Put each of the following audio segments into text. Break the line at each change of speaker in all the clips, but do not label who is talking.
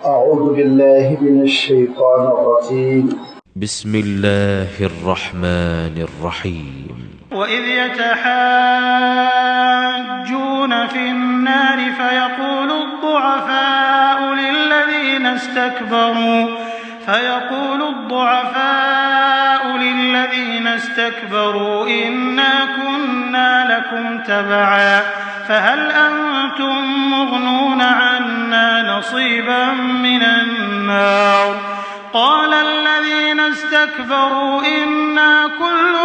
أعوذ بالله من الشيطان الرجيم
بسم الله الرحمن الرحيم
وإذ يتحاجون في النار فيقول الضعفاء للذين استكبروا إنا كنا لكم تبعا فهل أنتم مغنون عنا نصيبا من النار قال الذين استكبروا إنا كل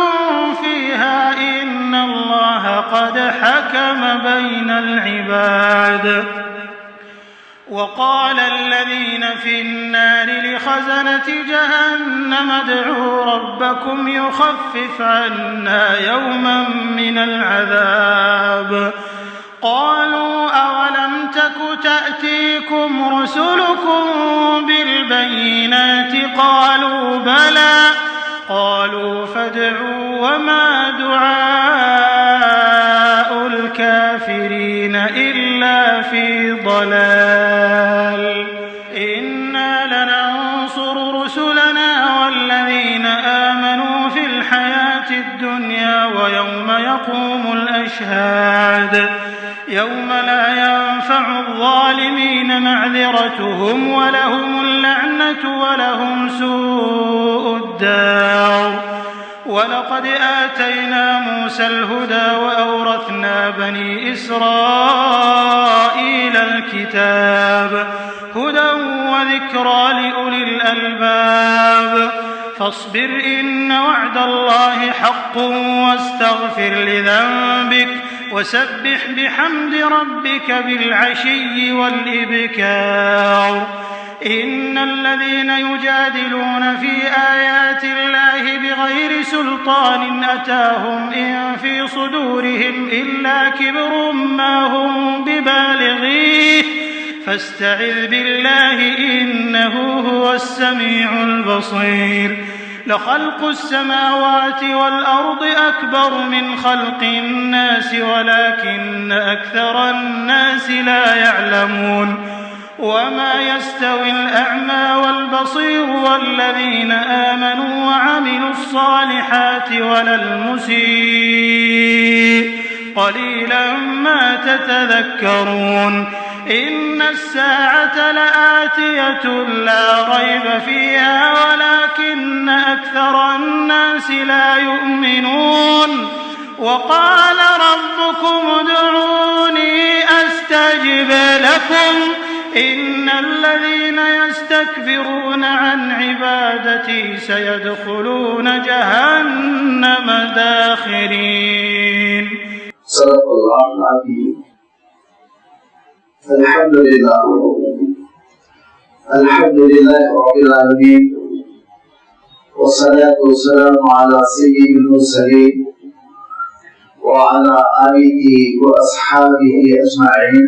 فيها إن الله قد حكم بين العباد وقال الذين في النار لخزنة جهنم ادعوا ربكم يخفف عنا يوما من العذاب قالوا أولم تك تأتيكم رسلكم بالبينات قالوا بلى قالوا فادعوا وما دعاء الكافرين إلا في ضلال إنا لننصر رسلنا والذين آمنوا في الحياة الدنيا ويوم يقوم الأشهاد يوم لا ينفع الظالمين معذرتهم ولهم اللعنة ولهم سوء الدار ولقد آتينا موسى الهدى وأورثنا بني إسرائيل الكتاب هدى وذكرى لأولي الألباب فاصبر إن وعد الله حق واستغفر لذنبك وسبح بحمد ربك بالعشي والإبكار إن الذين يجادلون في آيات الله بغير سلطان أتاهم إن في صدورهم إلا كبر ما هم ببالغيه فاستعذ بالله إنه هو السميع البصير لخلق السماوات والأرض أكبر من خلق الناس ولكن أكثر الناس لا يعلمون وما يستوي الأعمى والبصير والذين آمنوا وعملوا الصالحات ولا المسيء قليلا ما تتذكرون إن الساعة لآتية لا ريب فيها ولكن أكثر الناس لا يؤمنون وقال ربكم ادعوني أستجب لكم إن الذين يستكبرون عن عبادتي سيدخلون جهنم داخرين
صدق الله العظيم الحمد لله رب العالمين والصلاة والسلام على سيد المرسلين وعلى آله وأصحابه أجمعين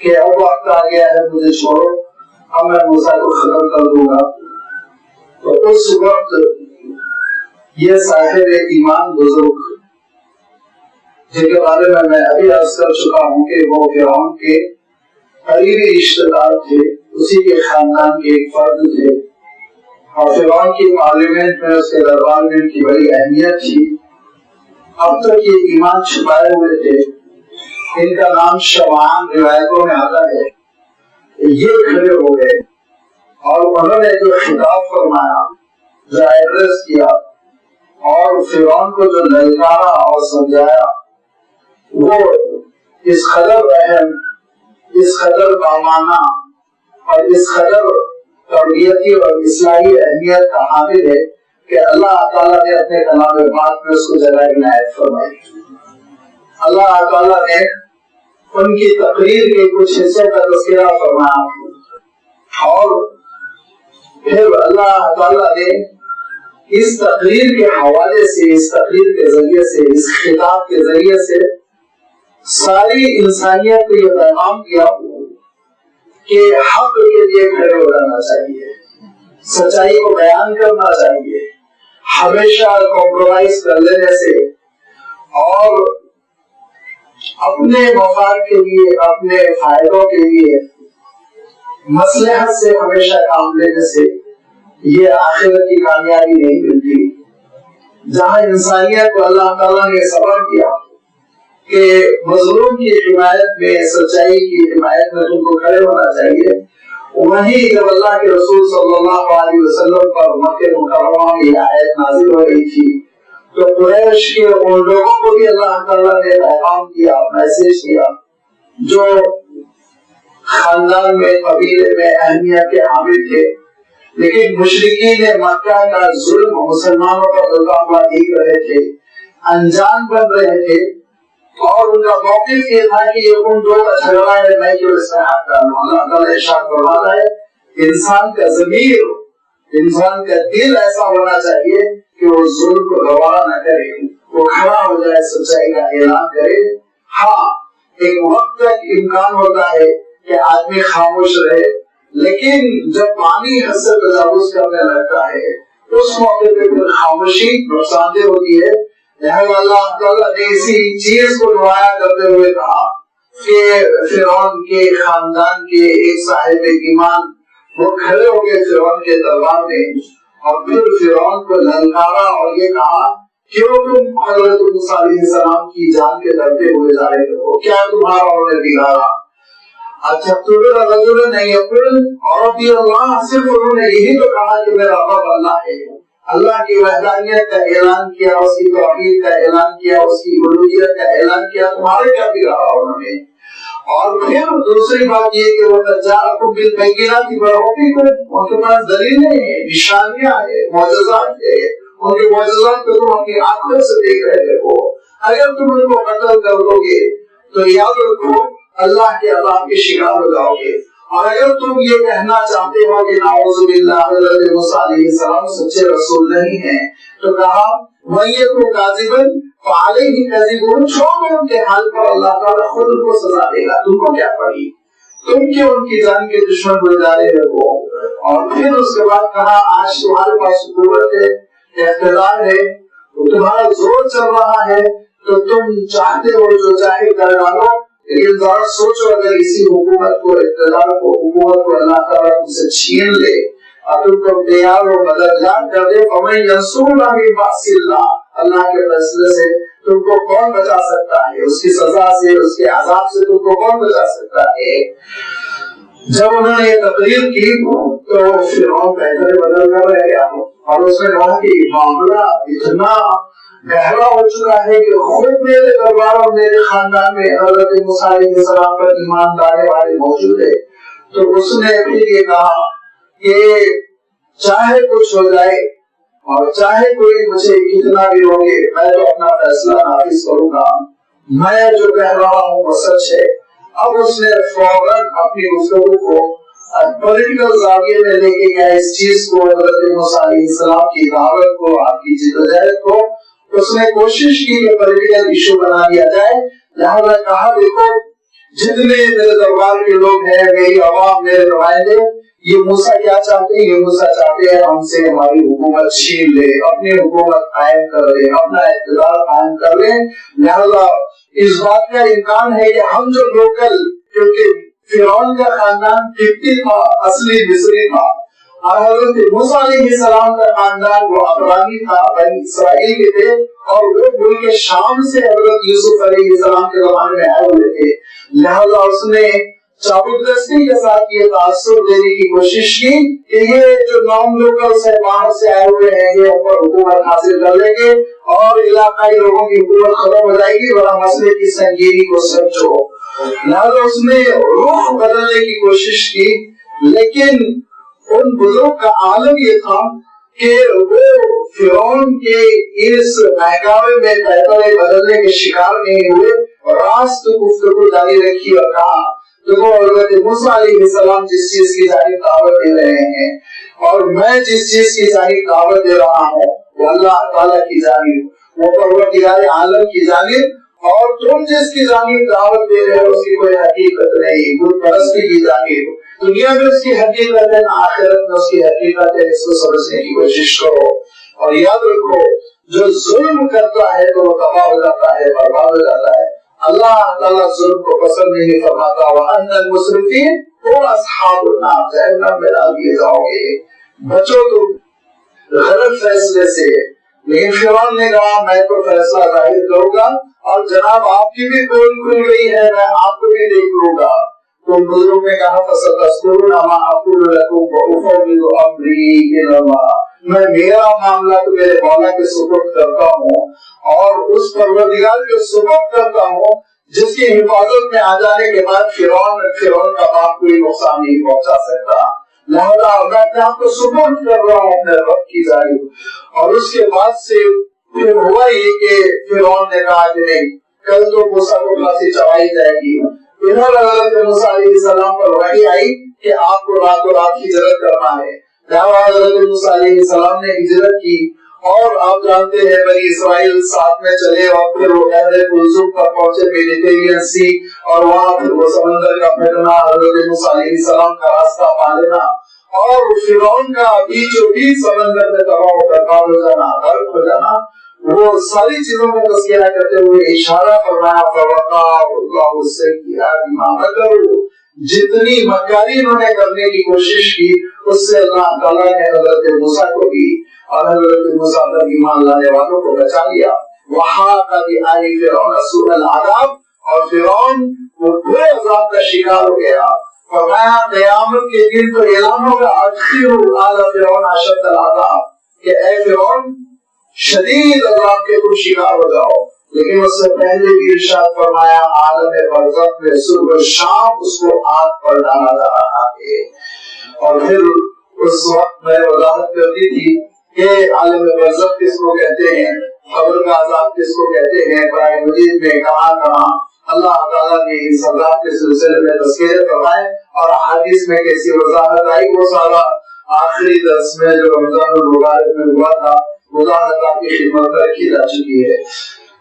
کہ اب وقت آ گیا ہے مجھے چھوڑو، اب میں موسیٰ کو ختم کر دوں گا، تو اس وقت یہ صاحب ایمان بزرگ جن کے بارے میں ابھی عرض کر چکا ہوں کہ وہ فرعون کے قریبی رشتے دار تھے، اسی کے خاندان کے ایک فرد تھے، اور فرعون کی پارلیمنٹ میں اس کے دربار میں ان کی بڑی اہمیت تھی۔ اب تک یہ ایمان چھپائے ہوئے تھے۔ ان کا نام شمعان روایتوں میں آتا ہے۔ یہ کھڑے ہو گئے اور انہوں نے جو خطاب فرمایا، جو ایڈریس کیا اور فرعون کو جو للکارا اور سمجھایا، وہ اس قدر اہم، اس قدر بامانہ اور اس قدر تربیتی اور اصلاحی اہمیت کا حامل ہے کہ اللہ تعالیٰ نے اپنے کلام پاک میں اس کو جگہ عنایت فرمائی۔ اللہ تعالیٰ نے ان کی تقریر کے کچھ حصوں کا تذکرہ فرمایا، اور پھر اللہ تعالیٰ نے اس تقریر کے حوالے سے، اس تقریر کے ذریعے سے، اس خطاب کے ذریعے سے ساری انسانیت کو یہ پیغام دیا کہ حق کے لیے کھڑے ہو جانا چاہیے، سچائی کو بیان کرنا چاہیے، ہمیشہ کمپرومائز کر لینے سے اور اپنے مفاد کے لیے، اپنے فائدوں کے لیے مصلحت سے ہمیشہ کام لینے سے یہ آخرت کی کامیابی نہیں ملتی۔ جہاں انسانیت کو اللہ تعالیٰ نے سبق دیا کہ مظلوم کی حمایت میں، سچائی کی حمایت میں تم کو کھڑے ہونا چاہیے، وہیں جب اللہ کے رسول صلی اللہ علیہ وسلم پر مکہ مکرمہ میں یہ آیت نازل ہو رہی تھی، تو قریش کے ان لوگوں کو بھی اللہ تعالیٰ نے پیغام دیا، میسج دیا، جو خاندان میں، قبیلے میں اہمیت کے حامل تھے، لیکن مشرکین مکہ کا ظلم مسلمانوں پر ہوتا ہوا دیکھ رہے تھے، انجان بن رہے تھے، اور ان کا موقف یہ تھا کہ یہ ان دو کا جھگڑا ہے، میں کیوں اس میں ہاتھ ڈالوں۔ اللہ تعالیٰ ارشاد فرماتا ہے انسان کا ضمیر، انسان کا دل ایسا ہونا چاہیے کہ وہ ظلم کو گوارا نہ کرے، وہ کھڑا ہو جائے، سچائی کا اعلان کرے۔ ہاں ایک وقت تک امکان ہوتا ہے کہ آدمی خاموش رہے، لیکن جب پانی حد سے تجاوز کرنے لگتا ہے اس موقع پہ پھر خاموشی نقصان دہ ہوتی ہے۔ لہذا اللہ تعالیٰ نے اسی چیز کو نمایاں کرتے ہوئے کہا کہ فرعون کے خاندان کے ایک صاحب ایمان وہ کھڑے ہو گئے فرعون کے دربار میں، اور پھر فرعون کو للکارا اور یہ کہا کیوں تم حضرت موسیٰ علیہ السلام کی جان کے ڈرتے ہوئے جا رہے ہو، کیا تمہارا انہوں نے بگاڑا؟ اچھا رجل نہیں اپن اور بھی اللہ، صرف انہوں نے یہی تو کہا کہ میرا رب اللہ ہے، اللہ کی وحدانیت کا اعلان کیا، اس کی توحید کا اعلان کیا، اس کی الوہیت کا اعلان کیا، تمہارے کیا بگاڑا انہوں نے؟ اور پھر دوسری بات یہ کہ وہ جاءکم بالبینات من ربکم، ان کے پاس دلیلیں ہیں، نشانیاں ہیں، معجزات ہیں، ان کے معجزات کو تم اپنی آنکھوں سے دیکھ رہے ہو۔ اگر تم ان کو قتل کر دو گے تو یاد رکھو اللہ کے عذاب کے شکار ہو جاؤ گے۔ اور اگر تم یہ کہنا چاہتے ہو کہ نعوذ باللہ حضرت موسیٰ علیہ السلام سچے رسول نہیں ہیں، تو کہا وَيَكُنْ كَاذِبًا فَعَلَيْهِ كَذِبٌ، چھوڑو ان کے حال پر، اللہ تعالیٰ خود ان کو سزا دے گا، تم کو کیا پڑی، تم کیوں ان کی جان کے دشمن بن جا رہے ہو۔ اور پھر اس کے بعد کہا آج تمہارے پاس قوت ہے، اقتدار ہے، تمہارا زور چل رہا ہے، تو تم چاہتے ہو جو چاہے کر ڈالو، لیکن ذرا سوچو اگر اسی حکومت کو، اقتدار کو، حکومت کو اللہ تعالیٰ تم سے چھین لے اور تم کو تیار و مددگار کر دے، فَمَن يَنصُرُنَا مِن بَأْسِ اللَّهِ، اللہ کے فیصلے سے تم کو کون بچا سکتا ہے، اس کی سزا سے، اس کے عذاب سے تم کو کون بچا سکتا ہے۔ جب انہوں نے یہ تقریر کی تو فرعون پہلے بدل کر رہ گیا، اور اس نے کہا کہ معاملہ اتنا گہرا ہو چکا ہے کہ خود میرے دربار اور میرے خاندان میں حضرت موسیٰ علیہ السلام پر ایمان لانے والے موجود ہے۔ تو اس نے پھر یہ کہا کہ چاہے کچھ ہو جائے اور چاہے کوئی مجھے کتنا بھی ہوگے، میں تو اپنا فیصلہ نافذ کروں گا، میں جو کہہ رہا ہوں وہ سچ ہے۔ اب اس نے فوراً اپنی گفتگو کو پولیٹیکل زاویے میں لے کے گیا، اس چیز کو، حضرت موسیٰ علیہ السلام کی دعوت کو، آپ کی جدوجہد کو اس نے کوشش کی کہ پولیٹیکل ایشو بنا دیا جائے۔ لہذا کہا دیکھو جتنے میرے دربار کے لوگ ہیں، میری عوام، میرے نمائندے، یہ موسیٰ کیا چاہتے ہیں؟ یہ موسیٰ چاہتے ہیں ہم سے ہماری حکومت چھین لے، اپنی حکومت قائم کر لے، اپنا اقتدار قائم کر لے. لہذا اس بات کا امکان ہے کہ ہم جو لوکل، کیونکہ فرعون کا خاندان قبطی تھا، اصلی مصری تھا، اور حضرت موسیٰ علیہ السلام کا خاندان وہ عبرانی تھا، بنی اسرائیل کے تھے، اور وہ ملک شام سے حضرت یوسف علیہ السلام کے زمانے میں آئے ہوئے تھے. لہذا اس نے چابکدستی کے ساتھ یہ تاثر دینے کی کوشش کی کہ یہ جو نان لوکل سے باہر سے آئے ہوئے ہیں یہ اوپر حکومت حاصل کر لیں گے اور علاقائی لوگوں کی حکومت ختم ہو جائے گی، ورنہ مسئلے کی سنگینی کو سمجھو. لہذا اس نے رخ بدلنے کی کوشش کی، لیکن ان بزرگ کا عالم یہ تھا کہ وہ فرعون کے اس بہکاوے میں پیترے بدلنے کے شکار نہیں ہوئے، راست گفتگو جاری رکھی اور کہا دیکھو حضرت موسیٰ علیہ السلام جس چیز کی جانب دعوت دے رہے ہیں اور میں جس چیز کی جانب دعوت دے رہا ہوں وہ اللہ تعالیٰ کی جانب، وہ پروردگار عالم کی جانب، اور تم جس کی جانب دعوت دے رہے ہو اس کی کوئی حقیقت نہیں، بت پرستی کی جانب. دنیا میں اس کی حقیقت ہے، آخرت میں اس کی حقیقت ہے. اس کو سمجھنے کی کوشش کرو اور یاد رکھو جو ظلم کرتا ہے تو وہ تباہ ہو جاتا ہے، برباد ہو جاتا ہے. اللہ تعالیٰ ظلم کو پسند نہیں فرماتا. وَأَنَّ الْمُسْرِفِينَ هُمْ أَصْحَابُ النَّارِ، جہنم میں ڈال دیے جاؤ گے. بچو تم غلط فیصلے سے. لیکن فرعون نے کہا میں تو فیصلہ ظاہر کروں گا اور جناب آپ کی بھی پول کھل گئی ہے، میں آپ کو بھی دیکھ لوں گا. تو بزرگ نے کہا فَسَتَذْكُرُونَ مَا أَقُولُ لَكُمْ وَأُفَوِّضُ أَمْرِي إِلَى اللَّهِ، میں میرا معاملہ تو میرے مولا کے سپرد کرتا ہوں اور اس پروردگار کے سپرد کرتا ہوں جس کی حفاظت میں آ جانے کے بعد فرعون کا باپ کوئی نقصان نہیں پہنچا سکتا. لہذا میں اپنے آپ کو سپرد کر رہا ہوں اپنے رب کی جانب. اور اس کے بعد سے پھر ہوا یہ کہ فرعون نے کہا کہ نہیں، کل تو موسیٰ کو پھانسی چڑھائی جائے گی. ادھر حضرت موسیٰ علیہ السلام پر وحی آئی کہ آپ کو راتوں رات ہجرت کرنا ہے. حضرت موسیٰ علیہ السلام نے ہجرت کی اور آپ جانتے ہیں بنی اسرائیل ساتھ میں چلے اور پھر وہ بحر کلثوم پر پہنچے، میڈیٹرینین سی، اور وہاں پھر وہ سمندر کا پھٹنا، حضرت موسیٰ علیہ السلام کا راستہ پا لینا اور فرعون کا بیچوں بیچ سمندر میں تباہ و برباد ہو جانا، غرق ہو جانا. وہ ساری چیزوں کا تذکرہ کرتے ہوئے اشارہ فرمایا فَوَقَاهُ اللَّهُ السَّيِّئَاتِ مَا مَكَرُوا، جتنی مکاری انہوں نے کرنے کی کوشش کی اس سے اللہ تعالیٰ نے حضرت موسیٰ کو بھی اور حضرت موسیٰ پر ایمان لانے والوں کو بچا لیا. وَحَاقَ بِآلِ فِرْعَوْنَ سُوءُ الْعَذَابِ، اور فرعون وہ برے عذاب کا شکار ہو گیا. فرمایا قیامت کے دن تو اعلان ہوگا أَدْخِلُوا آلَ فِرْعَوْنَ أَشَدَّ الْعَذَابِ، کہ اے فرعون شدید عذاب کے تم شکار ہو جاؤ. لیکن اس سے پہلے بھی ارشاد فرمایا عالم برزخ میں صبح و شام اس کو آگ پر ڈالا جا رہا ہے. اور پھر اس وقت میں وضاحت کرتی تھی کہ عالم برزخ کس کو کہتے ہیں، قبر کا عذاب کس کو کہتے ہیں. قرآن مجید میں کہاں کہاں اللہ تعالیٰ نے اس عذاب کے سلسلے میں تذکرے فرمائے اور احادیث میں کیسی وضاحت آئی، وہ سارا آخری درس میں جو رمضان المبارک میں ہوا تھا وضاحت آپ کی خدمت میں رکھی جا چکی ہے.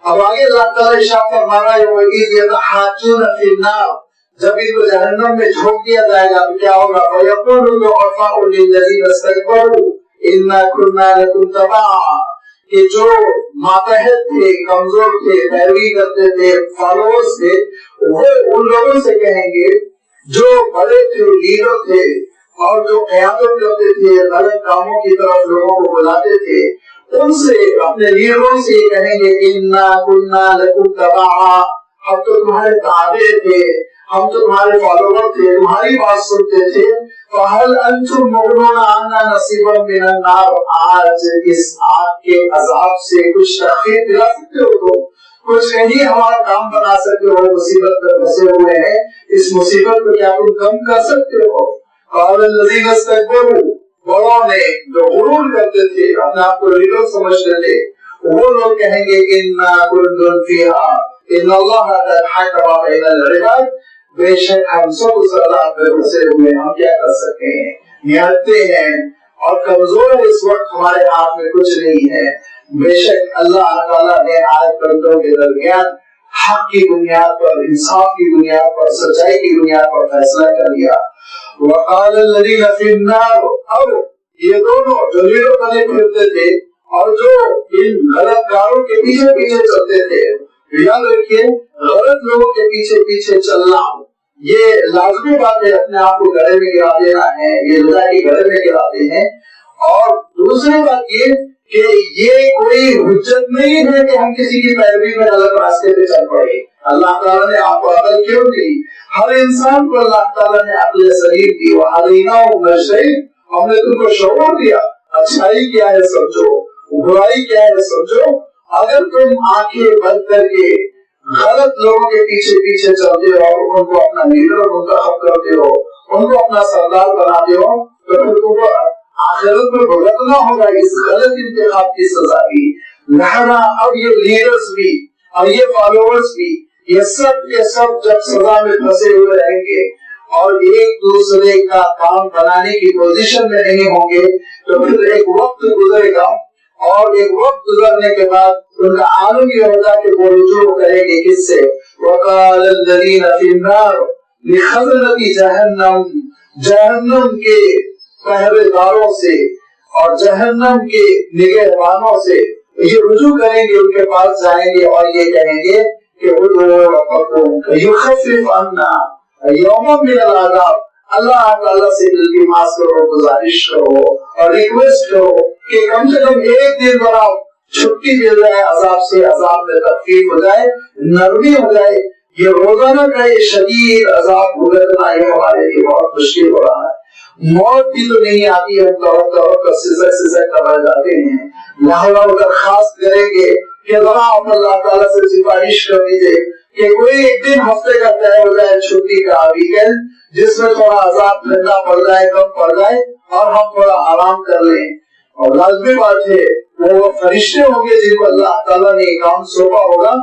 اب آگے اللہ تعالیٰ ارشاد فرما رہا ہے وَإِذْ يَتَحَاجُّونَ فِي النَّارِ، جب ان کو جہنم میں جھونک دیا جائے گا تو کیا ہوگا؟ وَيَقُولُ الضُّعَفَاءُ لِلَّذِينَ اسْتَكْبَرُوا إِنَّا كُنَّا لَكُمْ تَبَعًا، کہ جو ماتحت تھے، کمزور تھے، پیروی کرتے تھے، فالوورز تھے، وہ ان لوگوں سے کہیں گے جو بڑے تھے، لیڈر تھے اور جو قیادت کرتے تھے، غلط کاموں کی طرف لوگوں کو بلاتے تھے، ان سے اپنے لیڈروں سے کہیں گے اِنَّا كُنَّا لَكُمْ تَبَعًا، ہم تو تمہارے تابع تھے، ہم تو تمہارے فالوور تھے، تمہاری بات سنتے تھے. فَهَلْ أَنْتُمْ مُغْنُونَ عَنَّا نَصِيبًا مِنَ النَّارِ، آج اس آگ کے عذاب سے کچھ تخفیف دلا سکتے ہو؟ تو کچھ کہیں ہمارا کام بنا سکتے ہو؟ مصیبت میں پھنسے ہوئے ہیں، اس مصیبت کو کیا تم کم کر سکتے ہو؟ قَالَ الَّذِينَ اسْتَكْبَرُوا، بڑوں نے جو غرور کرتے تھے، اپنے آپ کو لیڈر سمجھتے تھے، وہ لوگ کہیں گے اِنَّا كُلٌّ فِيهَا إِنَّ اللَّهَ قَدْ حَكَمَ بَيْنَ الْعِبَادِ، بے شک ہم سب اس عذاب میں پھنسے ہوئے، ہم کیا کر سکتے ہیں؟ نہتے ہیں اور کمزور ہے، اس وقت ہمارے ہاتھ میں کچھ نہیں ہے. بے شک اللہ تعالیٰ نے آج بندوں کے درمیان حق کی بنیاد پر، انصاف کی بنیاد پر، سچائی کی بنیاد پر فیصلہ کر لیا. وقال الذین فی النار، اب یہ دونوں جو لیڈر بنے پھرتے تھے اور جو ان غلط کاروں کے پیچھے پیچھے چلتے تھے، یاد رکھیے غلط لوگوں کے پیچھے پیچھے چلنا یہ لازمی بات ہے، اپنے آپ کو گڑھے میں گرا دینا ہے، یہ لڑا کے گڑھے میں گراتے ہیں. اور دوسری بات یہ کہ یہ کوئی حجت نہیں ہے کہ ہم کسی کی پیروی میں غلط راستے پہ چل پڑے. اللہ تعالیٰ نے آپ کو عقل کیوں دی؟ ہر انسان کو اللہ تعالیٰ نے عقل سلیم دی. وَهَدَيْنَاهُ النَّجْدَيْنِ، ہم نے تم کو شعور دیا، اچھائی کیا ہے سمجھو، برائی کیا ہے سمجھو. اگر تم آنکھیں بند کر کے غلط لوگوں کے پیچھے پیچھے چلتے ہو اور ان کو اپنا لیڈر منتخب کرتے ہو، ان کو اپنا سردار بناتے ہو، تو پھر تم کو آخرت میں بھگتنا ہوگا اس غلط انتخاب کی سزا بھی. لہذا اب یہ لیڈرز بھی اور یہ فالوورز بھی، یہ سب کے سب جب سزا میں پھنسے ہوئے رہیں گے اور ایک دوسرے کا کام بنانے کی پوزیشن میں نہیں ہوں گے، تو پھر ایک وقت گزرے گا اور ایک وقت گزرنے کے بعد ان کا عالم یہ ہوگا کہ وہ رجوع کریں گے کس سے؟ وقال الذین فی النار لخزنۃ جہنم، جہنم کے پہرے داروں سے اور جہنم کے نگہبانوں سے یہ رجوع کریں گے، ان کے پاس جائیں گے اور یہ کہیں گے کہ ادعوا ربکم یخفف عنا یوما من العذاب، اللہ تعالیٰ سے التماس کرو، گزارش کرو اور ریکویسٹ کرو کہ کم سے کم ایک دن ذرا چھٹی مل جائے عذاب سے، عذاب میں تخفیف ہو جائے، نرمی ہو جائے. یہ روزانہ کا یہ شدید عذاب بھگتنا یہ ہمارے لیے بہت مشکل ہو رہا ہے. موت بھی تو نہیں آتی، ہم توقع سزک کر جاتے ہیں. لہذا درخواست کریں گے کہ ذرا آپ اللہ تعالیٰ سے سفارش کر دیجیے کہ کوئی ایک دن ہفتے کا طے ہو جائے چھٹی کا، ویکینڈ، جس میں تھوڑا عذاب ٹھنڈا پڑ جائے، کم پڑ جائے اور ہم تھوڑا آرام کر لیں. اور لازمی بات ہے وہ فرشتے ہوں گے جن کو اللہ تعالیٰ نے کام سونپا ہوگا.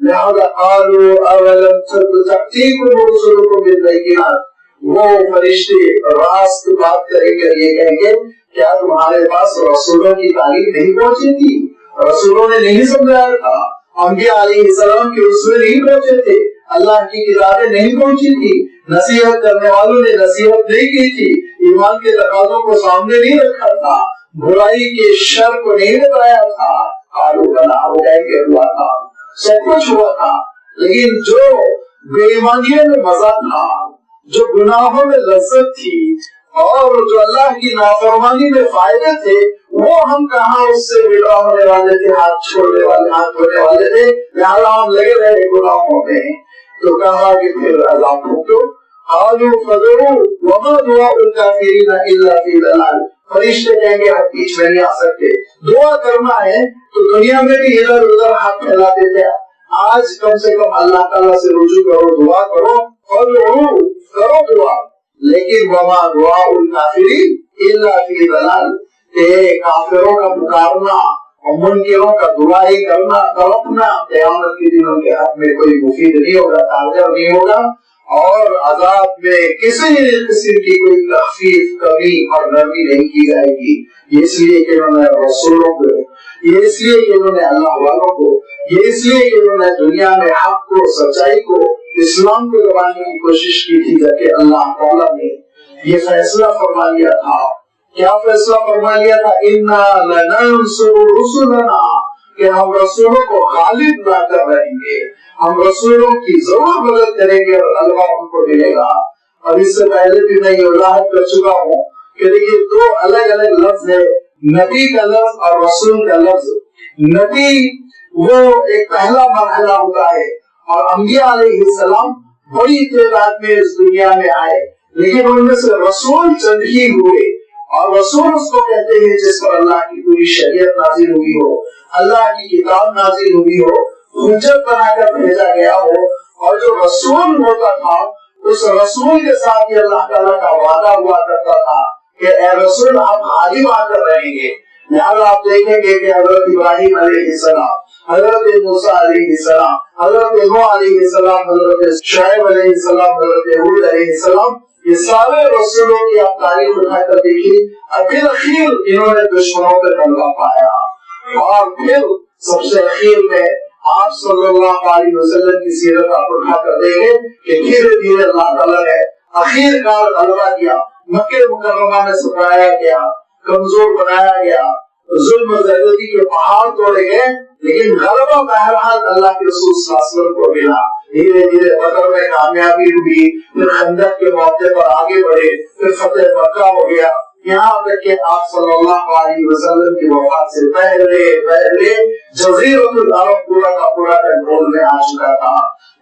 لہذا قالوا اولم تأتیکم رسلکم بالبینات، وہ فرشتے راست بات کریں گے، یہ کہیں گے کیا تمہارے پاس رسولوں کی تعلیم نہیں پہنچی تھی؟ رسولوں نے نہیں سمجھایا تھا؟ انبیاء علیہ السلام کے رسول نہیں پہنچے تھے؟ اللہ کی کتابیں نہیں پہنچی تھی؟ نصیحت کرنے والوں نے نصیحت نہیں کی تھی؟ ایمان کے تقاضوں کو سامنے نہیں رکھا تھا؟ برائی کے شر کو نہیں بتایا تھا؟ قالوا بلا، وہ کہیں گے ہوا تھا، سب کچھ ہوا تھا. لیکن جو بے ایمانیوں میں مزہ تھا، جو گناہوں میں لذت تھی اور جو اللہ کی نافرمانی میں فائدے تھے، وہ ہم کہاں اس سے وڈرا ہونے والے تھے، ہاتھ چھوڑنے والے، ہاتھ دھونے والے تھے. لہٰذا ہم لگے رہے گناہوں میں. تو کہا کہ پھر عذاب بھگتو. قالوا فذروا وما دعاء الکافرین الا فی ضلال، فرشتے کہیں گے ہم بیچ میں نہیں آ سکتے. دعا کرنا ہے تو دنیا میں بھی ادھر ادھر ہاتھ پھیلاتے تھے. آج کم سے کم اللہ تعالیٰ سے رجوع کرو، دعا کرو اور کرو دعا. لیکن وما دعاء الکافرین الا فی ضلال، کہ کافروں کا پکارنا اور منکروں کا دعائی کرنا، تڑپنا قیامت کے دنوں کے حق میں کوئی مفید نہیں ہوگا، کارگر نہیں ہوگا. اور عذاب میں کسی قسم کی کوئی تخفیف، کمی اور نرمی نہیں کی جائے گی. یہ اس لیے کہ انہوں نے رسولوں کو، یہ اس لیے کہ انہوں نے اللہ والوں کو، یہ اس لیے کہ انہوں نے دنیا میں حق کو، سچائی کو، اسلام کو دبانے کی کوشش کی تھی. جبکہ اللہ تعالیٰ نے یہ فیصلہ فرما لیا تھا. کیا فیصلہ فرما لیا تھا؟ انا لننصر رسلنا، کہ ہم رسولوں کو غالب لا کر رہیں گے، ہم رسولوں کی ضرور مدد کریں گے اور غلبہ ان کو ملے گا. اور اس سے پہلے بھی میں یہ وضاحت کر چکا ہوں کہ دیکھیے دو الگ الگ لفظ ہے، نبی کا لفظ اور رسول کا لفظ. نبی وہ ایک پہلا مرحلہ ہوتا ہے اور انبیاء علیہ السلام بڑی تعداد میں اس دنیا میں آئے، لیکن ان میں سے رسول چند ہی ہوئے. اور رسول اس کو کہتے ہیں جس پر اللہ کی پوری شریعت نازل ہوئی ہو، اللہ کی کتاب نازل ہوئی ہو، حجت بنا کر بھیجا گیا ہو. اور جو رسول ہوتا تھا اس رسول کے ساتھ یہ اللہ تعالیٰ کا وعدہ ہوا کرتا تھا کہ اے رسول آپ غالب آ کر رہیں گے. لہٰذا آپ دیکھیں گے کہ حضرت ابراہیم علیہ السلام، حضرت موسیٰ علیہ السلام، حضرت نوح علیہ السلام، حضرت شعیب علیہ السلام، حضرت ہود علیہ السلام، یہ سارے رسولوں کی آپ تاریخ اٹھا کر دیکھیے. پھر اخیر انہوں نے دشمنوں پہ غلبہ پایا اور پھر سب سے اخیر میں آپ صلی اللہ علیہ وسلم کی سیرت آپ اٹھا کر دیکھیں کہ دھیرے دھیرے اللہ تعالیٰ نے اخیر کار غلبہ کیا، مکہ مکرمہ میں سپرایا گیا، کمزور بنایا گیا، ظلم و زیادتی کے پہاڑ توڑے گئے، لیکن غلبہ بہرحال اللہ کے رسول صلی اللہ علیہ وسلم کو ملا۔ دھیرے دھیرے بدر میں کامیابی ہوئی، پھر خندق کے موقع پر آگے بڑھے، پھر فتح مکہ ہو گیا، یہاں تک کہ آپ صلی اللہ علیہ وسلم کی وفات سے پہلے جزیرۃ العرب پورا کا پورا کنٹرول میں آ چکا تھا۔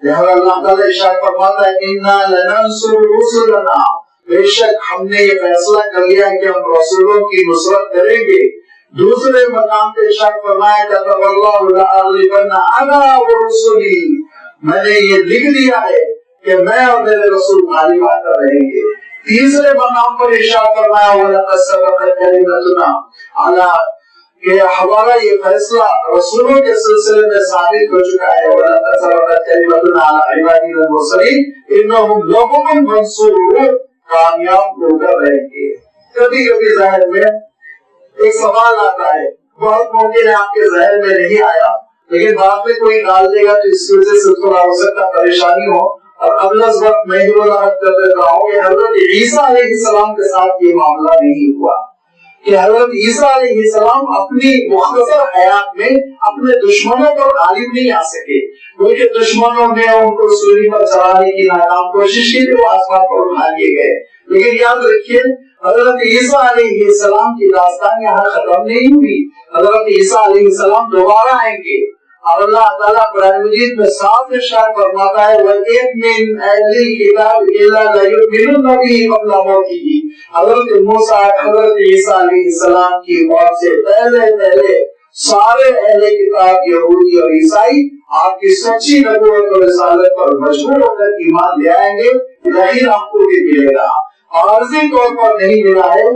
لہذا اللہ تعالیٰ ارشاد فرماتا ہے اِنَّا لَنَنصُرُ رُسُلَنَا، بے شک ہم نے یہ فیصلہ کر لیا ہے کہ ہم رسولوں کی نصرت کریں گے۔ دوسرے مقام پہ ارشاد فرمایا كَتَبَ اللَّهُ لَأَغْلِبَنَّ أَنَا وَرُسُلِي، میں نے یہ لکھ دیا ہے کہ میں اور میرے رسول غالب آ کر رہیں گے۔ تیسرے مقام پر ارشاد فرمایا وَلَقَدْ سَبَقَتْ كَلِمَتُنَا عَلَىٰ، کہ ہمارا یہ فیصلہ رسولوں کے سلسلے میں ثابت ہو چکا ہے۔ وَلَقَدْ سَبَقَتْ كَلِمَتُنَا عَلَىٰ عِبَادِنَا الْمُرْسَلِينَ إِنَّهُمْ لَهُمُ الْمَنصُورُونَ، کامیاب ہو کر رہیں گے۔ کبھی کبھی ذہن میں ایک سوال آتا ہے، بہت ممکن ہے آپ کے ذہن میں نہیں آیا، لیکن بعد میں کوئی ڈال دے گا تو اس کی وجہ سے تھوڑا ہو سکتا پریشانی ہو، اور قبل از وقت میں ہی وضاحت کر دیتا ہوں کہ حضرت عیسیٰ علیہ السلام کے ساتھ یہ معاملہ نہیں ہوا کہ حضرت عیسیٰ علیہ السلام اپنی مختصر حیات میں اپنے دشمنوں پر غالب نہیں آ سکے، کیونکہ دشمنوں نے ان کو سولی پر چڑھانے کی ناکام کوشش کی تو وہ آسمان پر اٹھا لیے گئے۔ لیکن یاد رکھیے حضرت عیسیٰ علیہ السلام کی داستان یہاں ختم نہیں ہوئی، حضرت عیسیٰ علیہ السلام دوبارہ آئیں گے، اور اللہ تعالیٰ قرآن مجید میں صاف ارشاد فرماتا ہے وَإِذْ مِنْ أَهْلِ الْكِتَابِ إِلَّا لَيُؤْمِنُنَّ بِهِ قَبْلَ مَوْتِهِ، حضرت موسیٰ حضرت عیسیٰ علیہ السلام کی موت سے پہلے سارے اہل کتاب یہودی اور عیسائی آپ کی سچی نبوت اور رسالت پر مجبور ہو کر ایمان لے آئیں گے، لیکن آپ کو بھی ملے گا، عارضی طور پر نہیں ملا ہے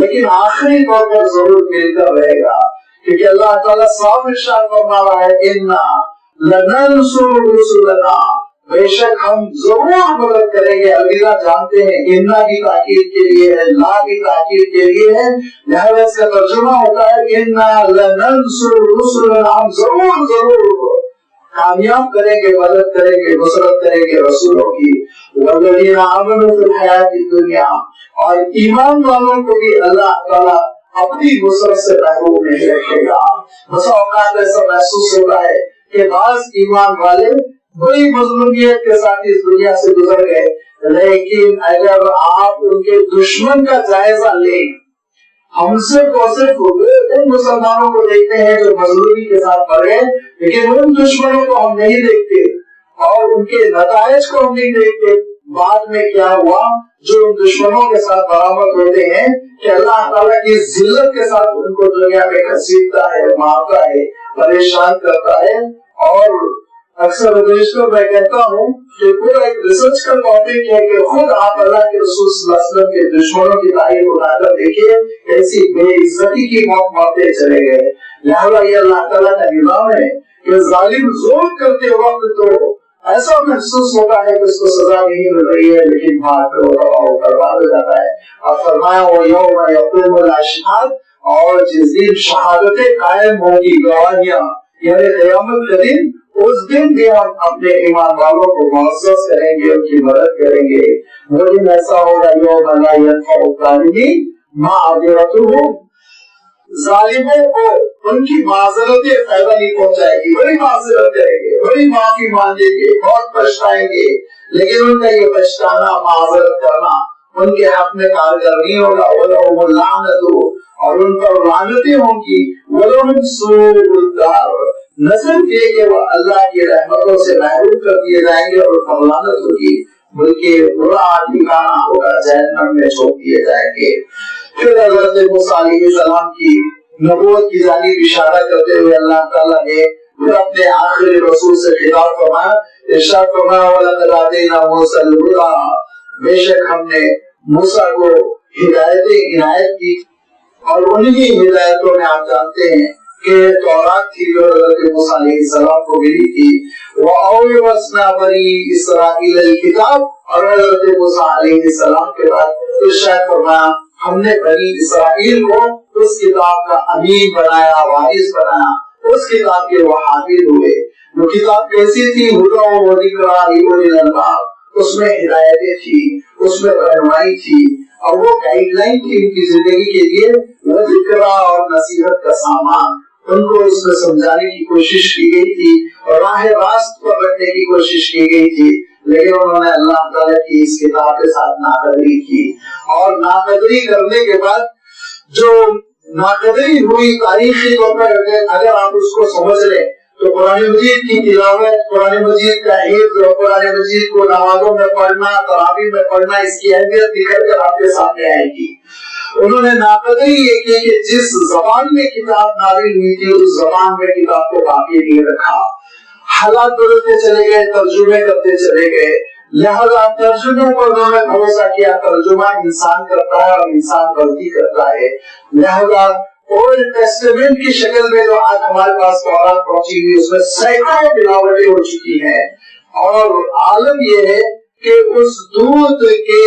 لیکن آخری طور پر ضرور مل کر رہے گا، کیونکہ اللہ تعالیٰ صاف ارشاد فرما رہا ہے اِنَّا لَنَنصُرُ رُسُلَنَا، بے شک ہم ضرور مدد کریں گے۔ الوداع جانتے ہیں اِنَّا بھی تاکید کے لیے ہے، لا بھی تاکید کے لیے ہے، لہذا اس کا ترجمہ ہوتا ہے اِنَّا لَنَنصُرُ رُسُلَنَا، ہم ضرور کامیاب کریں گے، مدد کریں گے، نصرت کریں گے رسولوں کی۔ وَالَّذِينَ آمَنُوا فِي الْحَيَاةِ الدُّنْيَا، اور ایمان والوں کو بھی اللہ تعالیٰ اپنی نصرت سے محروم نہیں رکھے گا۔ بس اوقات ایسا محسوس ہوتا ہے کہ بعض ایمان والے بڑی مظلومیت کے ساتھ اس دنیا سے گزر گئے، لیکن اگر آپ ان کے دشمن کا جائزہ لیں، ہم سے صرف ان مسلمانوں کو دیکھتے ہیں جو مظلومی کے ساتھ مر گئے، لیکن ان دشمنوں کو ہم نہیں دیکھتے اور ان کے نتائج کو ہم نہیں دیکھتے۔ بعد میں کیا ہوا، جو ان دشمنوں کے ساتھ برآمد ہوتے ہیں کہ اللہ تعالیٰ کی ذلت کے ساتھ ان کو دنیا میں گھسیٹتا ہے، مارتا ہے، پریشان کرتا ہے۔ اور اکثر میں کہتا ہوں کہ پورا ایک ریسرچ کا ٹاپک ہے کہ خود آپ اللہ کے رسول صلی اللہ علیہ وسلم کے دشمنوں کی تاریخ اٹھا کر دیکھیے، ایسی بے عزتی کی موت مارتے چلے گئے۔ لہٰذا یہ اللہ تعالیٰ کا نظام ہے کہ ظالم ظلم کرتے وقت تو ایسا محسوس ہوتا ہے کہ اس کو سزا نہیں مل رہی ہے، لیکن بعد میں وہ برباد ہو جاتا ہے۔ اور فرمایا وہ یوم یقوم الاشہاد، اور جس دن شہادتیں قائم ہوں گی، گواہیاں، یعنی قیامت کے دن، اس دن بھی ہم اپنے ایمان والوں کو معزز کریں گے، ان کی مدد کریں گے۔ وہ دن ایسا ہوگا یوم لا ینفع الظالمین معذرتہم، ظالموں کو ان کی معذرتیں فائدہ نہیں پہنچائے گی، بڑی معذرت کریں گے، بڑی معافی مانگیں گے، بہت پچھتائیں گے، لیکن ان کا یہ پچھتانا، معذرت کرنا ان کے حق میں کارگر نہیں ہوگا۔ وَلَهُمُ اللَّعْنَةُ، اور ان پر لعنتیں ہوں گی۔ وَلَهُمْ سُوءُ الدَّارِ، نہ صرف یہ کہ وہ اللہ کی رحمتوں سے محروم کر دیے جائیں گے اور ان پر لعنت ہوگی، بلکہ برا ٹھکانہ ہوگا، جہنم میں چھوڑ دیے جائیں گے۔ پھر حضرت موسیٰ علیہ السلام کی نبوت کی جانب اشارہ کرتے ہوئے اللہ تعالیٰ نے پھر اپنے آخری رسول سے خطاب فرمایا، ارشاد فرمایا وَلَقَدْ آتَيْنَا مُوسَى الْهُدَىٰ، بے شک ہم نے موسیٰ کو ہدایتیں عنایت کی، اور انہی ہدایتوں میں آپ جانتے ہیں کہ تورات تھی جو حضرت موسیٰ علیہ السلام کو ملی تھی، وَأَوْرَثْنَا بَنِي إِسْرَائِيلَ الْكِتَابَ، اور حضرت موسیٰ علیہ السلام کے بعد ارشاد فرمایا ہم نے بنی اسرائیل کو اس کتاب کا امین بنایا، وارث بنایا، اس کتاب کے وہ حامل ہوئے۔ وہ کتاب کیسی تھی؟ ہدا و ذکر للالباب، اس میں ہدایتیں تھی، اس میں رہنمائی تھی، اور وہ گائیڈ لائن تھی ان کی زندگی کے لیے، وہ ذکر اور نصیحت کا سامان، ان کو اس میں سمجھانے کی کوشش کی گئی تھی اور راہ راست پر رکھنے کی کوشش کی گئی تھی، لیکن انہوں نے اللہ تعالیٰ کی اس کتاب کے ساتھ ناقدری کی، اور ناقدری کرنے کے بعد جو ناقدری ہوئی تاریخی طور پر اگر آپ اس کو سمجھ لیں تو قرآن مجید کی تلاوت، قرآن مجید کا حفظ اور قرآن مجید کو نمازوں میں پڑھنا، تراویح میں پڑھنا، اس کی اہمیت نکل کر آپ کے سامنے آئے گی۔ انہوں نے ناقدری یہ کی کہ جس زبان میں کتاب نازل ہوئی تھی اس زبان میں کتاب کو باقی نہیں رکھا، حالات بدلتے چلے گئے، ترجمے کرتے چلے گئے، لہذا ترجموں پر انہوں نے بھروسہ کیا، ترجمہ انسان کرتا ہے اور انسان غلطی کرتا ہے، لہذا اولڈ ٹیسٹمنٹ کی شکل میں جو آج ہمارے پاس تورات پہنچی ہوئی اس میں سینکڑوں ملاوٹیں ہو چکی ہیں، اور عالم یہ ہے کہ اس دودھ کے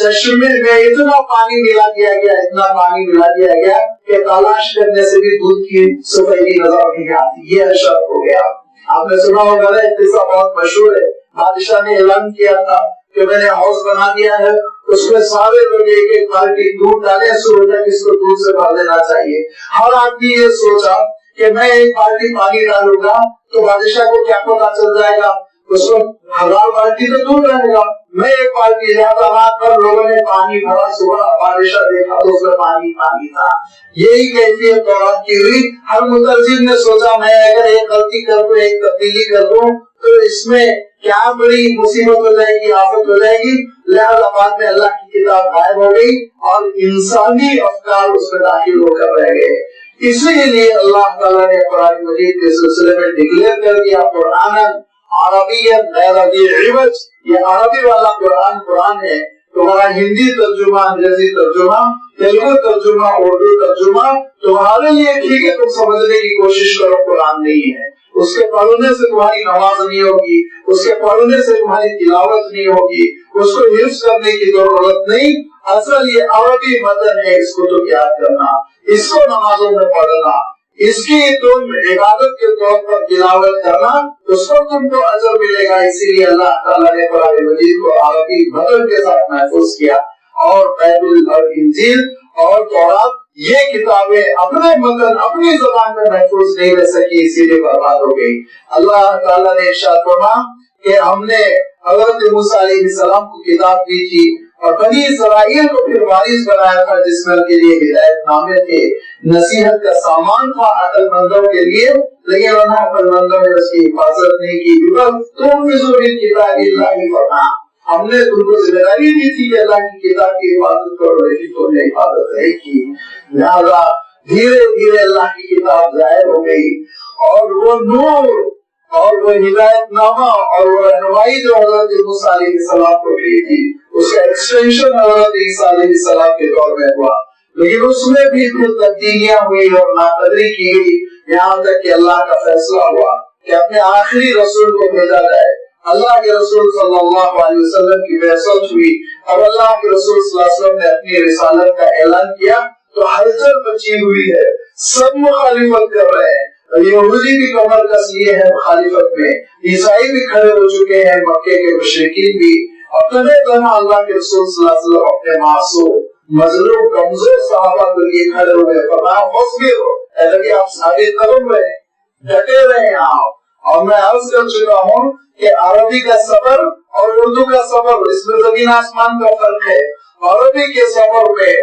چشمے میں اتنا پانی ملا دیا گیا، اتنا پانی ملا دیا گیا کہ تلاش کرنے سے بھی دودھ کی سفیدی نظر نہیں آتی، یہ اشر ہو گیا۔ آپ نے سنا ہوگا نا، ایک قصہ بہت مشہور ہے، بادشاہ نے اعلان کیا تھا کہ میں نے ہاؤس بنا دیا ہے، اس میں سارے لوگ ایک ایک بالٹی دودھ ڈالے، صبح تک اس کو دودھ سے بھر دینا چاہیے۔ ہر آدمی یہ سوچا کہ میں ایک بالٹی پانی ڈالوں گا تو بادشاہ کو کیا پتا چل جائے گا، اس کو 1000 بالٹی تو دودھ رہے گا، میں ایک بالٹی، لہٰذا رات بھر لوگوں نے پانی بھرا، صبح بادشاہ دیکھا تو اس میں پانی پانی تھا۔ یہی کیفیت تورات کی ہوئی۔ ہر مترجم نے سوچا میں اگر ایک غلطی کر دوں، ایک تبدیلی کر دوں تو اس میں کیا بڑی مصیبت ہو جائے گی، آفت ہو جائے گی، لہذا بعد میں اللہ کی کتاب غائب ہو گئی اور انسانی افکار اس میں داخل ہو کر رہ گئے۔ اسی لیے اللہ تعالیٰ نے قرآن مجید کے سلسلے میں ڈکلیئر کر دیا، قرآن عربیت غیر ذی عوج، یہ عربی والا قرآن ہے، تمہارا ہندی ترجمہ، انگریزی ترجمہ، تیلگو ترجمہ، اردو ترجمہ تمہارے لیے ٹھیک ہے، تم سمجھنے کی کوشش کرو، قرآن نہیں ہے، اس کے پڑھنے سے تمہاری نماز نہیں ہوگی، اس کے پڑھنے سے تمہاری تلاوت نہیں ہوگی، اس کو حفظ کرنے کی ضرورت نہیں، اصل یہ عربی متن ہے، اس کو تم یاد کرنا، اس کو نمازوں میں پڑھنا، اس کی تم عبادت کے طور پر تلاوت کرنا، اس کو تم کو اجر ملے گا۔ اسی لیے اللہ تعالیٰ نے قرآن مجید کو عربی متن کے ساتھ محفوظ کیا، اور بائبل اور انجیل اور تورات یہ کتابیں اپنے متن اپنی زبان میں محفوظ نہیں رہ سکی، اسی لیے برباد ہو گئی۔ اللہ تعالیٰ نے ارشاد فرمایا کہ ہم نے حضرت موسیٰ علیہ السلام کو کتاب دی تھی اور بنی اسرائیل کو پھر وارث بنایا تھا، جس میں ان کے لیے ہدایت نامے تھے، نصیحت کا سامان تھا عقل مندوں کے لیے، لیکن انہوں نے عقل مندوں نے اس کی حفاظت نہیں کی۔ تم کتاب اللہ فرما، ہم نے تم کو ذمہ داری دی تھی کہ اللہ کی کتاب کی حفاظت کرو، لیکن تم نے حفاظت نہیں کی، لہذا دھیرے دھیرے اللہ کی کتاب ظاہر ہو گئی، اور وہ نور اور وہ ہدایت نامہ اور وہ رہنمائی جو حضرت موسیٰ علیہ السلام کو دی تھی، اس کا ایکسٹینشن حضرت عیسیٰ علیہ السلام کے دور میں ہوا، لیکن اس میں بھی کچھ تبدیلیاں ہوئی اور ناقدری کی گئی، یہاں تک کہ اللہ کا فیصلہ ہوا کہ اپنے آخری رسول کو بھیجا جائے۔ اللہ کے رسول صلی اللہ علیہ وسلم کی بعثت ہوئی اور اللہ کے رسول صلی اللہ علیہ وسلم نے اپنی رسالت کا اعلان کیا تو ہلچل مچی ہوئی ہے، سب مخالفت کر رہے ہیں، یہودی بھی کمر کس لیے ہے مخالفت میں، عیسائی بھی کھڑے ہو چکے ہیں، مکے کے مشرکین بھی، اور تنہ تنہا اللہ کے رسول صلی اللہ علیہ وسلم اپنے معصوم مظلوم کمزور صحابہ کے لیے کھڑے ہوئے، فرمایا فاصبروا، اے نبی آپ ثابت قدم رہیں، ڈٹے رہیں آپ۔ اور میں عرض کر چکا ہوں کہ عربی کا صبر اور اردو کا صبر، اس میں زمین آسمان کا فرق ہے۔ عربی کے صبر میں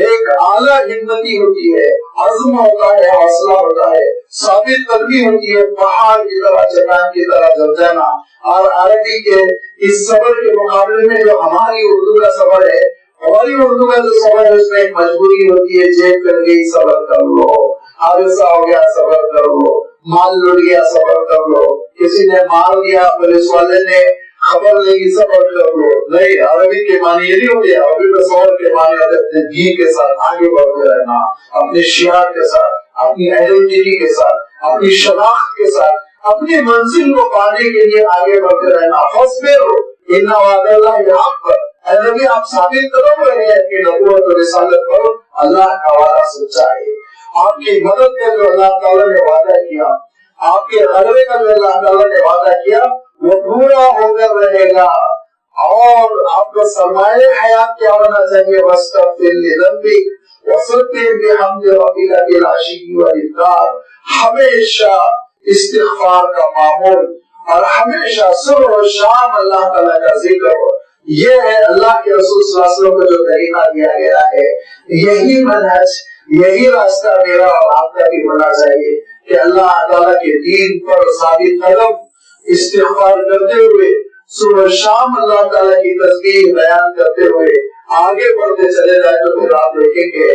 ایک اعلیٰ ہمتی ہوتی ہے، عزم ہوتا ہے، حوصلہ ہوتا ہے، ثابت قدمی ہوتی ہے، پہاڑ کی طرح، چٹان کی طرح جم جانا۔ اور عربی کے اس صبر کے مقابلے میں جو ہماری اردو کا صبر ہے، ہماری اردو کا جو صبر ہے اس میں ایک مجبوری ہوتی ہے، جیب کر گئی صبر کر لو، حادثہ ہو گیا صبر کر لو، مال لوٹ گیا صبر کر لو، کسی نے مار دیا، پولیس والے نے خبر لے گی صبر کر لو۔ نہیں، عربی کے معنی یہ نہیں ہوتے، عربی میں صبر کے معنی ہوتے اپنے دین کے ساتھ آگے بڑھتے رہنا، اپنے شعار کے ساتھ، اپنی آئیڈینٹی کے ساتھ، اپنی شناخت کے ساتھ، اپنی منزل کو پانے کے لیے آگے بڑھتے رہنا۔ فاصبروا ان وعد اللہ حق، اے نبی آپ ثابت کرو رہے ہیں کہ نبوت اور رسالت پر اللہ کا وعدہ سچا ہے، آپ کی مدد کا جو اللہ تعالیٰ نے وعدہ کیا آپ کے غلبے کا جو اللہ تعالیٰ نے وعدہ کیا وہ پورا ہو کر رہے گا. اور آپ کا سرمایہ حیات کیا ہونا چاہیے؟ وَاسْتَغْفِرْ لِذَنبِكَ وَسَبِّحْ بِحَمْدِ رَبِّكَ بِالْعَشِيِّ وَالْإِبْكَارِ. ہمیشہ استغفار کا معمول اور ہمیشہ صبح و شام اللہ تعالیٰ کا ذکر ہو. یہ ہے اللہ کے رسول صلی اللہ علیہ وسلم کو جو طریقہ دیا گیا ہے. یہی منہج، یہی راستہ میرا اور آپ کا بھی ہونا چاہیے کہ اللہ تعالیٰ کے دین پر ثابت قدم استغفار کرتے ہوئے صبح شام اللہ تعالیٰ کی تسبیح بیان کرتے ہوئے آگے بڑھتے چلے جائیں تو پھر آپ دیکھیں گے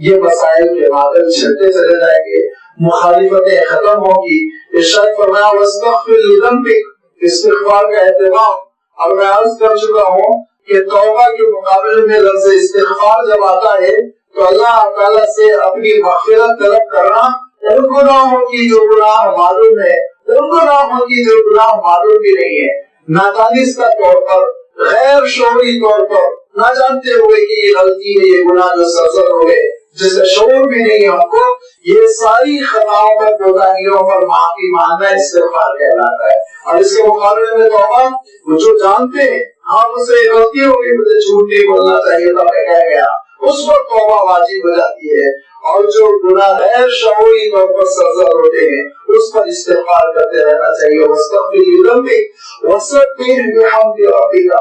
یہ مسائل کے بادل چھٹتے چلے جائیں گے، مخالفتیں ختم ہوگی. ارشاد فرمایا واستغفر لذنبک، استغفار کا اہتمام. اور میں عرض کر چکا ہوں کہ توبہ کے مقابلے میں لفظ استغفار جب آتا ہے تو اللہ تعالیٰ سے اپنی مغفرت طلب کرنا ان گناہوں کی جو گناہ معلوم ہے، ان گناہوں کی جو گناہ معلوم بھی نہیں ہے، نادانستہ طور پر، غیر شعوری طور پر، نہ جانتے ہوئے کہ یہ غلطی ہے، یہ گناہ جو سرزد ہو گئے جس کا شعور بھی نہیں ہم کو، یہ ساری خطاؤں پر، کوتاہیوں پر معافی مانگنا استغفار کہلاتا ہے. اور اس کے مقابلے میں توبہ، وہ جو جانتے ہیں ہاں مجھ سے غلطی ہو گئی، مجھے جھوٹ نہیں بولنا چاہیے تھا، میں کہہ گیا، اس پر توبہ واجب ہو جاتی ہے. اور جو گناہ غیر شعوری طور پر سرزد ہوتے ہیں اس پر استغفار کرتے رہنا چاہیے. واستغفر لذنبک وسبح بحمد ربک،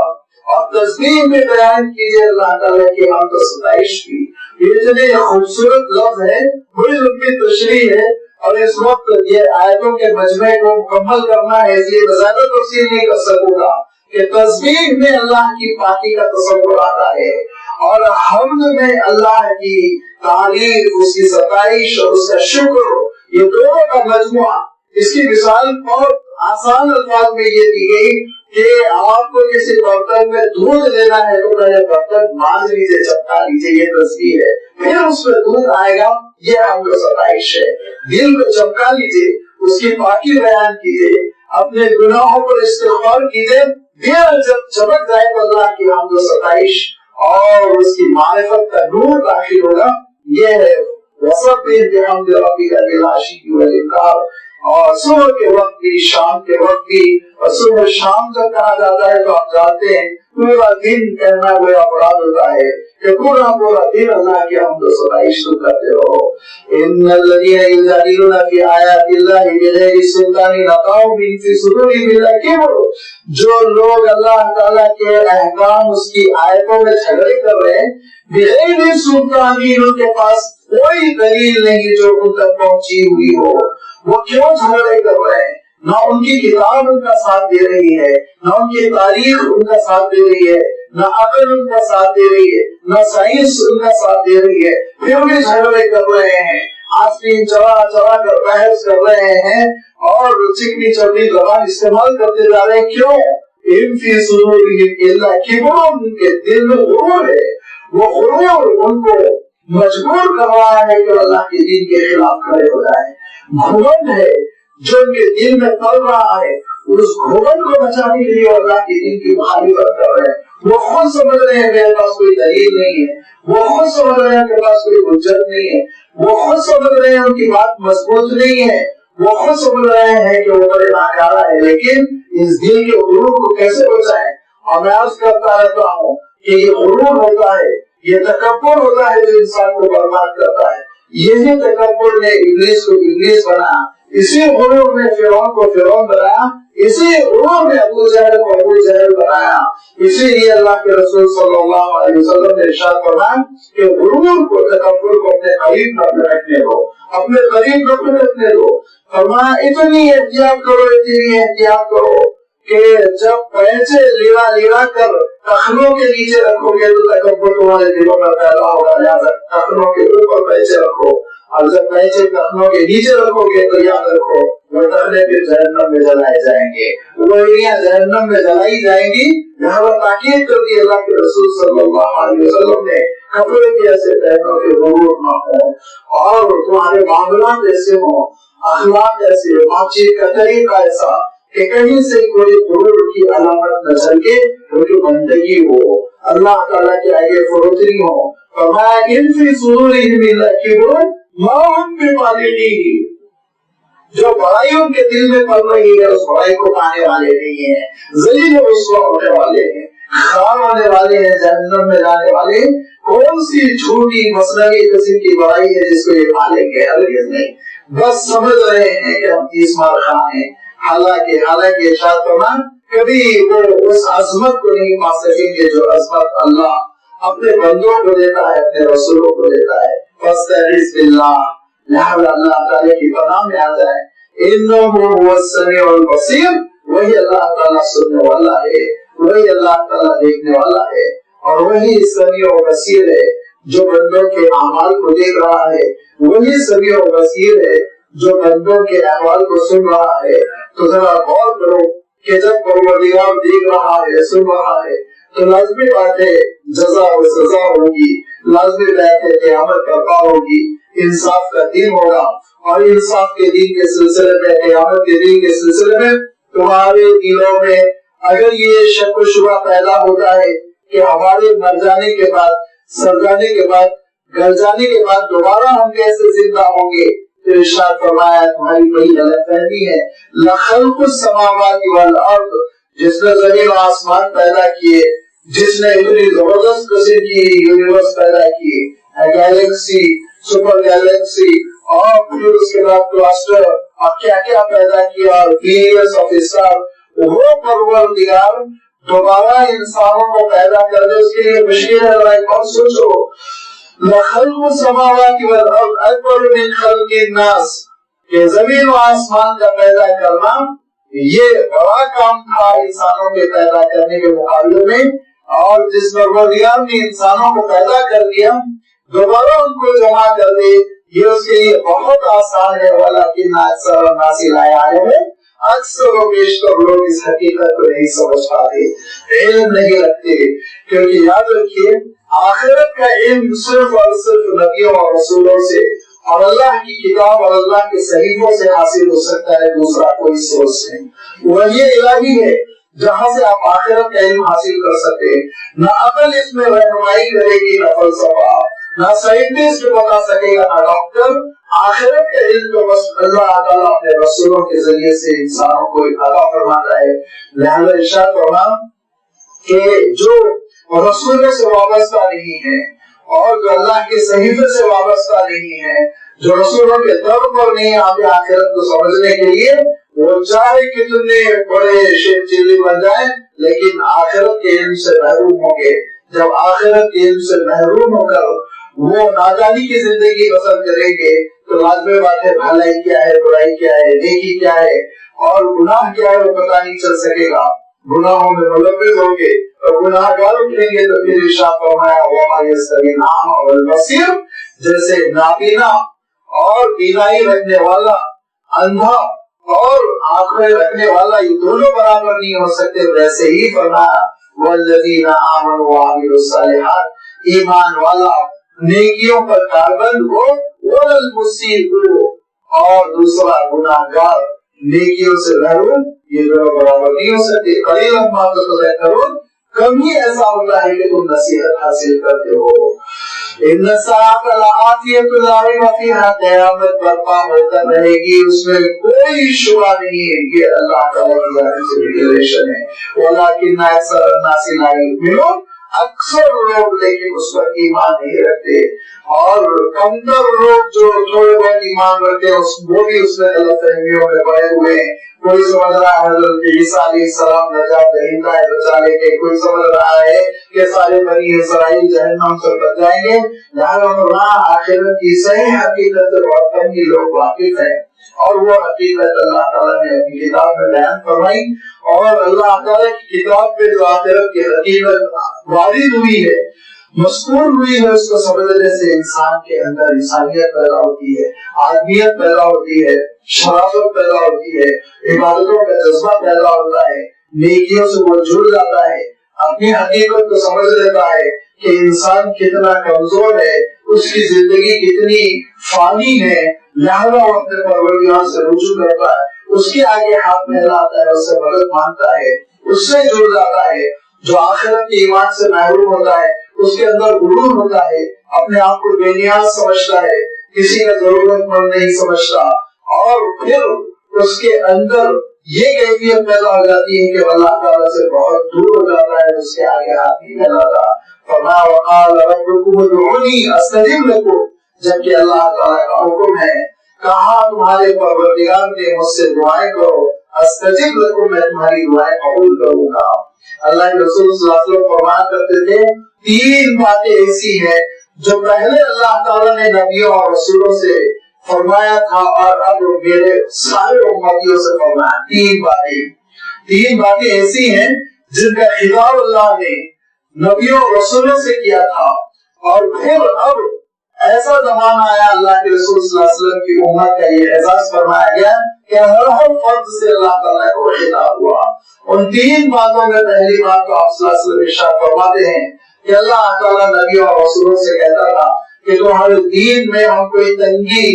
اور تسبیح میں بیان کیجیے اللہ تعالیٰ کی حمد و ستائش کی. یہ اتنے خوبصورت لفظ ہے، بڑی لمبی تشریح ہے، اور اس وقت یہ آیتوں کے مجمع کو مکمل کرنا ہے، اس لیے زیادہ تفصیل نہیں کر سکوں گا کہ تسبیح میں اللہ کی پاکی کا تصور آتا ہے اور حمد میں اللہ کی تعریف، اس کی ستائش اور اس کا شکر، یہ دونوں کا مجموعہ. اس کی مثال بہت آسان الفاظ میں یہ دی گئی کہ آپ کو کسی برتن میں دودھ لینا ہے تو پہلے برتن مانج لیجیے، چپکا لیجیے، یہ تسبیح ہے. پھر اس میں دودھ آئے گا، یہ حمد و ستائش ہے. دل کو چپکا لیجیے، اس کی پاکی بیان کیجیے، اپنے گناہوں پر استغفار کیجیے. دل جب چمک جائے تو اللہ کی حمد و ستائش اور اس کی معرفت کا نور داخل ہوگا. یہ ہے وسبح بحمد ربک بالعشی والابکار. اور صبح کے وقت بھی، شام کے وقت بھی. اور صبح شام جب کہا جاتا ہے تو آپ جانتے ہیں پورا دن کہنا کوئی اپرادھ ہوتا ہے کہ پورا دن اللہ کی حمد و ستائش کرتے رہو. ان الذین یجادلون فی آیات اللہ بغیر سلطان اتاؤں فی صدورہم الکبر، جو لوگ اللہ تعالیٰ کے احکام، اس کی آیتوں میں جھگڑے کر رہے ہیں، بغیر سلطان، ان کے پاس کوئی دلیل نہیں جو ان تک پہنچی ہوئی ہو، وہ کیوں جھگڑے کر رہے ہیں؟ نہ ان کی کتاب ان کا ساتھ دے رہی ہے، نہ ان کی تاریخ ان کا ساتھ دے رہی ہے، نہ عقل ان کا ساتھ دے رہی ہے، نہ سائنس ان کا ساتھ دے رہی ہے، پھر بھی جھگڑے کر رہے ہیں، آسین چلا چلا کر بحث کر رہے ہیں اور چکنی چپڑی زبان استعمال کرتے جا رہے ہیں. کیوں؟ ان فی صدورہم الا کبر، ان کے دل میں غرور ہے. وہ غرور ان کو مجبور کر رہا ہے کہ اللہ کے دین کے خلاف کھڑے ہو جائے. گھمنڈ ہے جو ان کے دل میں پل رہا ہے، اس گھمنڈ کو بچانے کے لیے اللہ کے دین کی مخالفت کر رہے ہیں. وہ خود سمجھ رہے ہیں میرے پاس کوئی دلیل نہیں ہے، وہ خود سمجھ رہے ہیں میرے پاس کوئی حجت نہیں ہے، وہ خود سمجھ رہے ہیں ان کی بات مضبوط نہیں ہے، وہ خود سمجھ رہے ہیں کہ وہ بڑے ناکارہ ہے. لیکن اس دل کے غرور کو کیسے بچائیں؟ اور میں عرض کرتا رہتا ہوں کہ یہ غرور ہوتا ہے، یہ تکبر ہوتا ہے جو انسان کو برباد کرتا ہے. یہی تکبر نے ابلیس کو ابلیس بنایا، اسی غرور نے فرعون کو فرعون بنایا، اسی غرور نے ابو جہل کو ابو جہل بنایا. اسی لیے اللہ کے رسول صلی اللہ علیہ وسلم نے ارشاد فرمایا کہ غرور کو، تکبر کو اپنے قریب نہ رکھنے دو، اپنے قریب نہ رکھنے دو. فرمایا اتنی احتیاط کرو، اتنی احتیاط کرو کہ جب پیچے لیڑا لیڑا کر ٹخنوں کے نیچے رکھو گے تو تکبر تمہارے دلوں میں پیدا ہوگا. لہٰذا ٹخنوں کے اوپر پیچے رکھو، اور جب پیچے ٹخنوں کے نیچے رکھو گے تو یاد رکھو وہ ٹخنے پھر جہنم میں جلائے جائیں گے، وہ ایڑیاں جہنم میں جلائی جائیں گی. یہاں پر تاکید کر دی اللہ کے رسول صلی اللہ علیہ وسلم نے، کپڑے بھی ایسے پہنو کہ غرور نہ ہو، اور تمہارے معاملات ایسے ہوں، اخلاق ایسے، بات چیت کا طریقہ ایسا کہ کہیں سے کوئی غرور کی علامت نہ جھلکے، کیونکہ بندگی ہو، اللہ تعالیٰ کے آگے فروتنی ہو. فرمایا ان فی صدورہم الا کبر ما هم ببالغیہ، جو بڑائی ان کے دل میں پل رہی ہے اس بڑائی کو پانے والے نہیں ہیں، ذلیل و رسوا ہونے والے ہیں، خار ہونے والے ہیں، جہنم میں جانے والے ہیں۔ کون سی جھوٹی مصنوعی قسم کی بڑائی ہے جس کو یہ پالیں گے؟ ہرگز نہیں، بس سمجھ رہے ہیں کہ ہم 30 مار خان ہیں، حالانکہ ارشاد فرمان کبھی وہ اس عظمت کو نہیں پا سکیں گے جو عظمت اللہ اپنے بندوں کو دیتا ہے، اپنے رسولوں کو دیتا ہے۔ فاستعذ باللہ، لہذا اللہ تعالیٰ کی پناہ میں آ جائے، انہ هو السمیع البصیر، وہی اللہ تعالیٰ سننے والا ہے، وہی اللہ تعالیٰ دیکھنے والا ہے، اور وہی سمیع و بصیر ہے جو بندوں کے اعمال کو دیکھ رہا ہے، وہی سمیع و بصیر ہے جو بندوں کے احوال کو سن رہا ہے۔ تو ذرا غور کرو کہ جب پروردگار دیکھ رہا ہے، سن رہا ہے، تو لازمی بات ہے جزا و سزا ہوگی، لازمی بات ہے قیامت برپا ہوگی، انصاف کا دن ہوگا، اور انصاف کے دن کے سلسلے میں، قیامت کے دن کے سلسلے میں تمہارے دلوں میں اگر یہ شک و شبہ پیدا ہوتا ہے کہ ہمارے مر جانے کے بعد، سر جانے کے بعد، گل جانے کے بعد دوبارہ ہم کیسے زندہ ہوں گے، تو ارشاد فرمایا تمہاری بڑی غلط فہمی ہے۔ لخلق السماوات والارض، جس نے زمین و آسمان پیدا کیے، جس نے اتنی زبردست قسم کی یونیورس پیدا کیے، گیلیکسی، سپر گیلیکسی، اور پھر اس کے بعد کلاسٹر اور کیا کیا پیدا کیا، اور بلینس آف اسٹار، وہ پروردگار دوبارہ انسانوں کو پیدا کر دے، اس کے لیے مشکل ہے۔ بھائی کون سوچو، لخلق السماوات والارض اکبر من خلق الناس، کہ زمین و آسمان کا پیدا کرنا یہ بڑا کام تھا انسانوں کے پیدا کرنے کے مقابلے میں، اور جس پروردگار نے انسانوں کو پیدا کر دیا دوبارہ ان کو جمع کر دے، یہ اس کے لیے بہت آسان ہے۔ ولیکن اکثر الناس لا یعلمون، اکثر و بیشتر لوگ اس حقیقت کو نہیں سمجھ پاتے، علم نہیں رکھتے، کیونکہ یاد رکھیے آخرت کا علم صرف اور صرف نبیوں اور رسولوں سے اور اللہ کی کتاب اور اللہ کے صحیفوں سے حاصل ہو سکتا ہے، دوسرا کوئی سورس نہیں۔ وہی الہی ہے جہاں سے آپ آخرت کا علم حاصل کر سکتے ہیں۔ نہ عقل اس میں رہنمائی کرے گی، نہ فلسفہ، نہ سائنٹسٹ بتا سکے گا، نہ ڈاکٹر۔ آخرت کا علم تو بس اللہ تعالیٰ اپنے رسولوں کے ذریعے سے انسانوں کو عطا فرماتا ہے۔ لہذا ارشاد فرمایا کہ جو رسولوں سے وابستہ نہیں ہے اور جو اللہ کے صحیفے سے وابستہ نہیں ہے، جو رسولوں کے در پر نہیں آتے آخرت کو سمجھنے کے لیے، وہ چاہے کتنے بڑے شیخ چلی بن جائیں لیکن آخرت کے علم سے محروم ہوں گے۔ جب آخرت کے علم سے محروم ہو کر وہ نادانی کی زندگی بسر کریں گے تو لازمی بات ہے بھلائی کیا ہے، برائی کیا ہے، نیکی کیا ہے اور گناہ کیا ہے وہ پتہ نہیں چل سکے گا۔ گناہوں میں ملوث ہوں گے اور گناہ گار اٹھیں گے تو پھر ارشاد فرمایا وما یستوی الاعمی والبصیر، جیسے نابینا اور بینائی رکھنے والا، اندھا اور آنکھیں رکھنے والا، یہ دونوں برابر نہیں ہو سکتے، ویسے ہی فرمایا والذین آمنوا وعملوا الصالحات، ایمان والا نیکیوں پر کاربند ہو، والمسیء اور دوسرا گناہ گار نیکیوں سے محروم، یہ دونوں برابر نہیں ہو سکتے۔ قلیلا ما تذکرون، کم ہی ایسا ہوتا ہے کہ تم نصیحت حاصل کرتے ہو۔ ان الساعۃ لآتیۃ لا ریب فیہا، قیامت برپا ہو کر رہے گی، اس میں کوئی شبہ نہیں ہے، یہ اللہ تعالیٰ کی جانب سے ڈکلیریشن ہے۔ ولکن اکثر الناس لا یؤمنون، اکثر لوگ لیکن اس پر ایمان نہیں رکھتے، اور کمتر لوگ جو تھوڑے بہت ایمان رکھتے ہیں وہ بھی اس میں غلط فہمیوں میں پڑے ہوئے ہیں۔ کوئی سمجھ رہا ہے حضرت عیسیٰ علیہ السلام نجات دہندہ ہے بچانے کے، کوئی سمجھ رہا ہے کہ سارے بنی اسرائیل جہنم سے بچ جائیں گے۔ لہذا آخرت کی صحیح حقیقت سے بہت کم ہی لوگ واقف ہیں، اور وہ حقیقت اللہ تعالیٰ نے اپنی کتاب میں بیان فرمائی، اور اللہ تعالیٰ کی کتاب پہ جو آخرت کی حقیقت وارد ہوئی ہے، مذکور ہوئی ہے، اس کو سمجھنے سے انسان کے اندر انسانیت پیدا ہوتی ہے، آدمیت پیدا ہوتی ہے، شرافت پیدا ہوتی ہے، عبادتوں کا جذبہ پیدا ہوتا ہے، نیکیوں سے وہ جڑ جاتا ہے، اپنی حقیقت کو سمجھ لیتا ہے کہ انسان کتنا کمزور ہے، اس کی زندگی کتنی فانی ہے، لہذا وہ اپنے پروردگار سے رجوع کرتا ہے، اس کے آگے ہاتھ پھیلاتا ہے، اس سے مدد مانگتا ہے، اس سے جڑ جاتا ہے۔ جو آخرت کے ایمان سے محروم ہوتا ہے اس کے اندر غرور ہوتا ہے، اپنے آپ کو بے نیاز سمجھتا ہے، کسی کا ضرورت مند نہیں سمجھتا، اور پھر اس کے اندر یہ کیفیت پیدا ہو جاتی ہے کہ اللہ تعالیٰ سے بہت دور ہو جاتا ہے، اس کے آگے ہاتھ نہیں پھیلاتا. فرمایا وقال ربکم ادعونی استجب لکم، جبکہ اللہ تعالیٰ کا حکم ہے، کہا تمہارے پروردگار نے مجھ سے دعائیں کرو، استجب لکم، میں تمہاری دعائیں قبول کروں گا. اللہ کے رسول صلی اللہ علیہ وسلم فرمایا کرتے تھے 3 باتیں ایسی ہیں جو پہلے اللہ تعالیٰ نے نبیوں اور رسولوں سے فرمایا تھا اور اب میرے سارے امتیوں سے فرمایا. 3 باتیں ایسی ہیں جن کا خطاب اللہ نے نبیوں اور رسولوں سے کیا تھا، اور پھر اب ایسا زمانہ آیا اللہ کے رسول صلی اللہ علیہ وسلم کی امت کا یہ اعزاز فرمایا گیا کہ ہر فرد سے اللہ تعالیٰ کو خطاب ہوا. ان 3 باتوں میں پہلی بات تو آپ صلی اللہ علیہ وسلم ارشاد فرماتے ہیں کہ اللہ تعالیٰ نبیوں اور رسولوں سے کہتا تھا کہ تمہارے دین میں ہم کوئی تنگی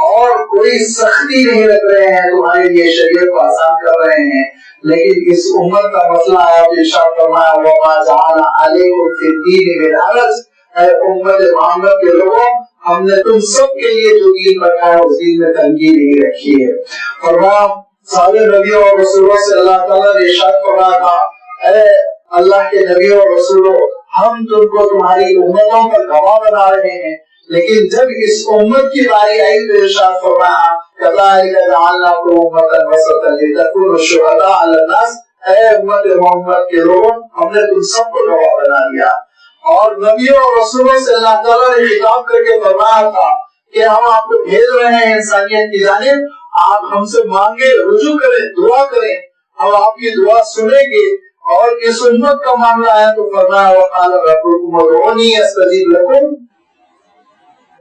اور کوئی سختی نہیں رکھ رہے ہیں، تمہارے لیے شریعت کو آسان کر رہے ہیں، لیکن اس امت کا مسئلہ آیا تو ارشاد فرمایا وَمَا جَعَلَ عَلَيْكُمْ فِي الدِّينِ مِنْ حَرَجٍ، اے امت محمد کے لوگوں، ہم نے تم سب کے لیے جو دین رکھا ہے اس دین میں تنگی نہیں رکھی ہے. فرمایا سارے نبیوں اور رسولوں سے اللہ تعالیٰ نے ارشاد فرمایا تھا اے اللہ کے نبیوں اور رسولوں، ہم تم کو تمہاری امتوں پر گواہ بنا رہے ہیں، لیکن جب اس امت کی باری آئی تو ارشاد فرمایا كَذَلِكَ جَعَلْنَاكُمْ أُمَّةً وَسَطًا لِتَكُونُوا شُهَدَاءَ عَلَى النَّاسِ، اے امت محمد کے لوگوں، ہم نے تم سب کو گواہ بنا دیا. اور نبیوں اور رسولوں سے اللہ تعالیٰ نے خطاب کر کے فرمایا تھا کہ ہم آپ کو بھیج رہے ہیں انسانیت کی جانب، آپ ہم سے مانگے، رجوع کریں، دعا کریں، ہم آپ کی دعا سنیں گے. اور اس امت کا معاملہ ہے تو فرمایا وقال ربکم ادعونی استجب لکم،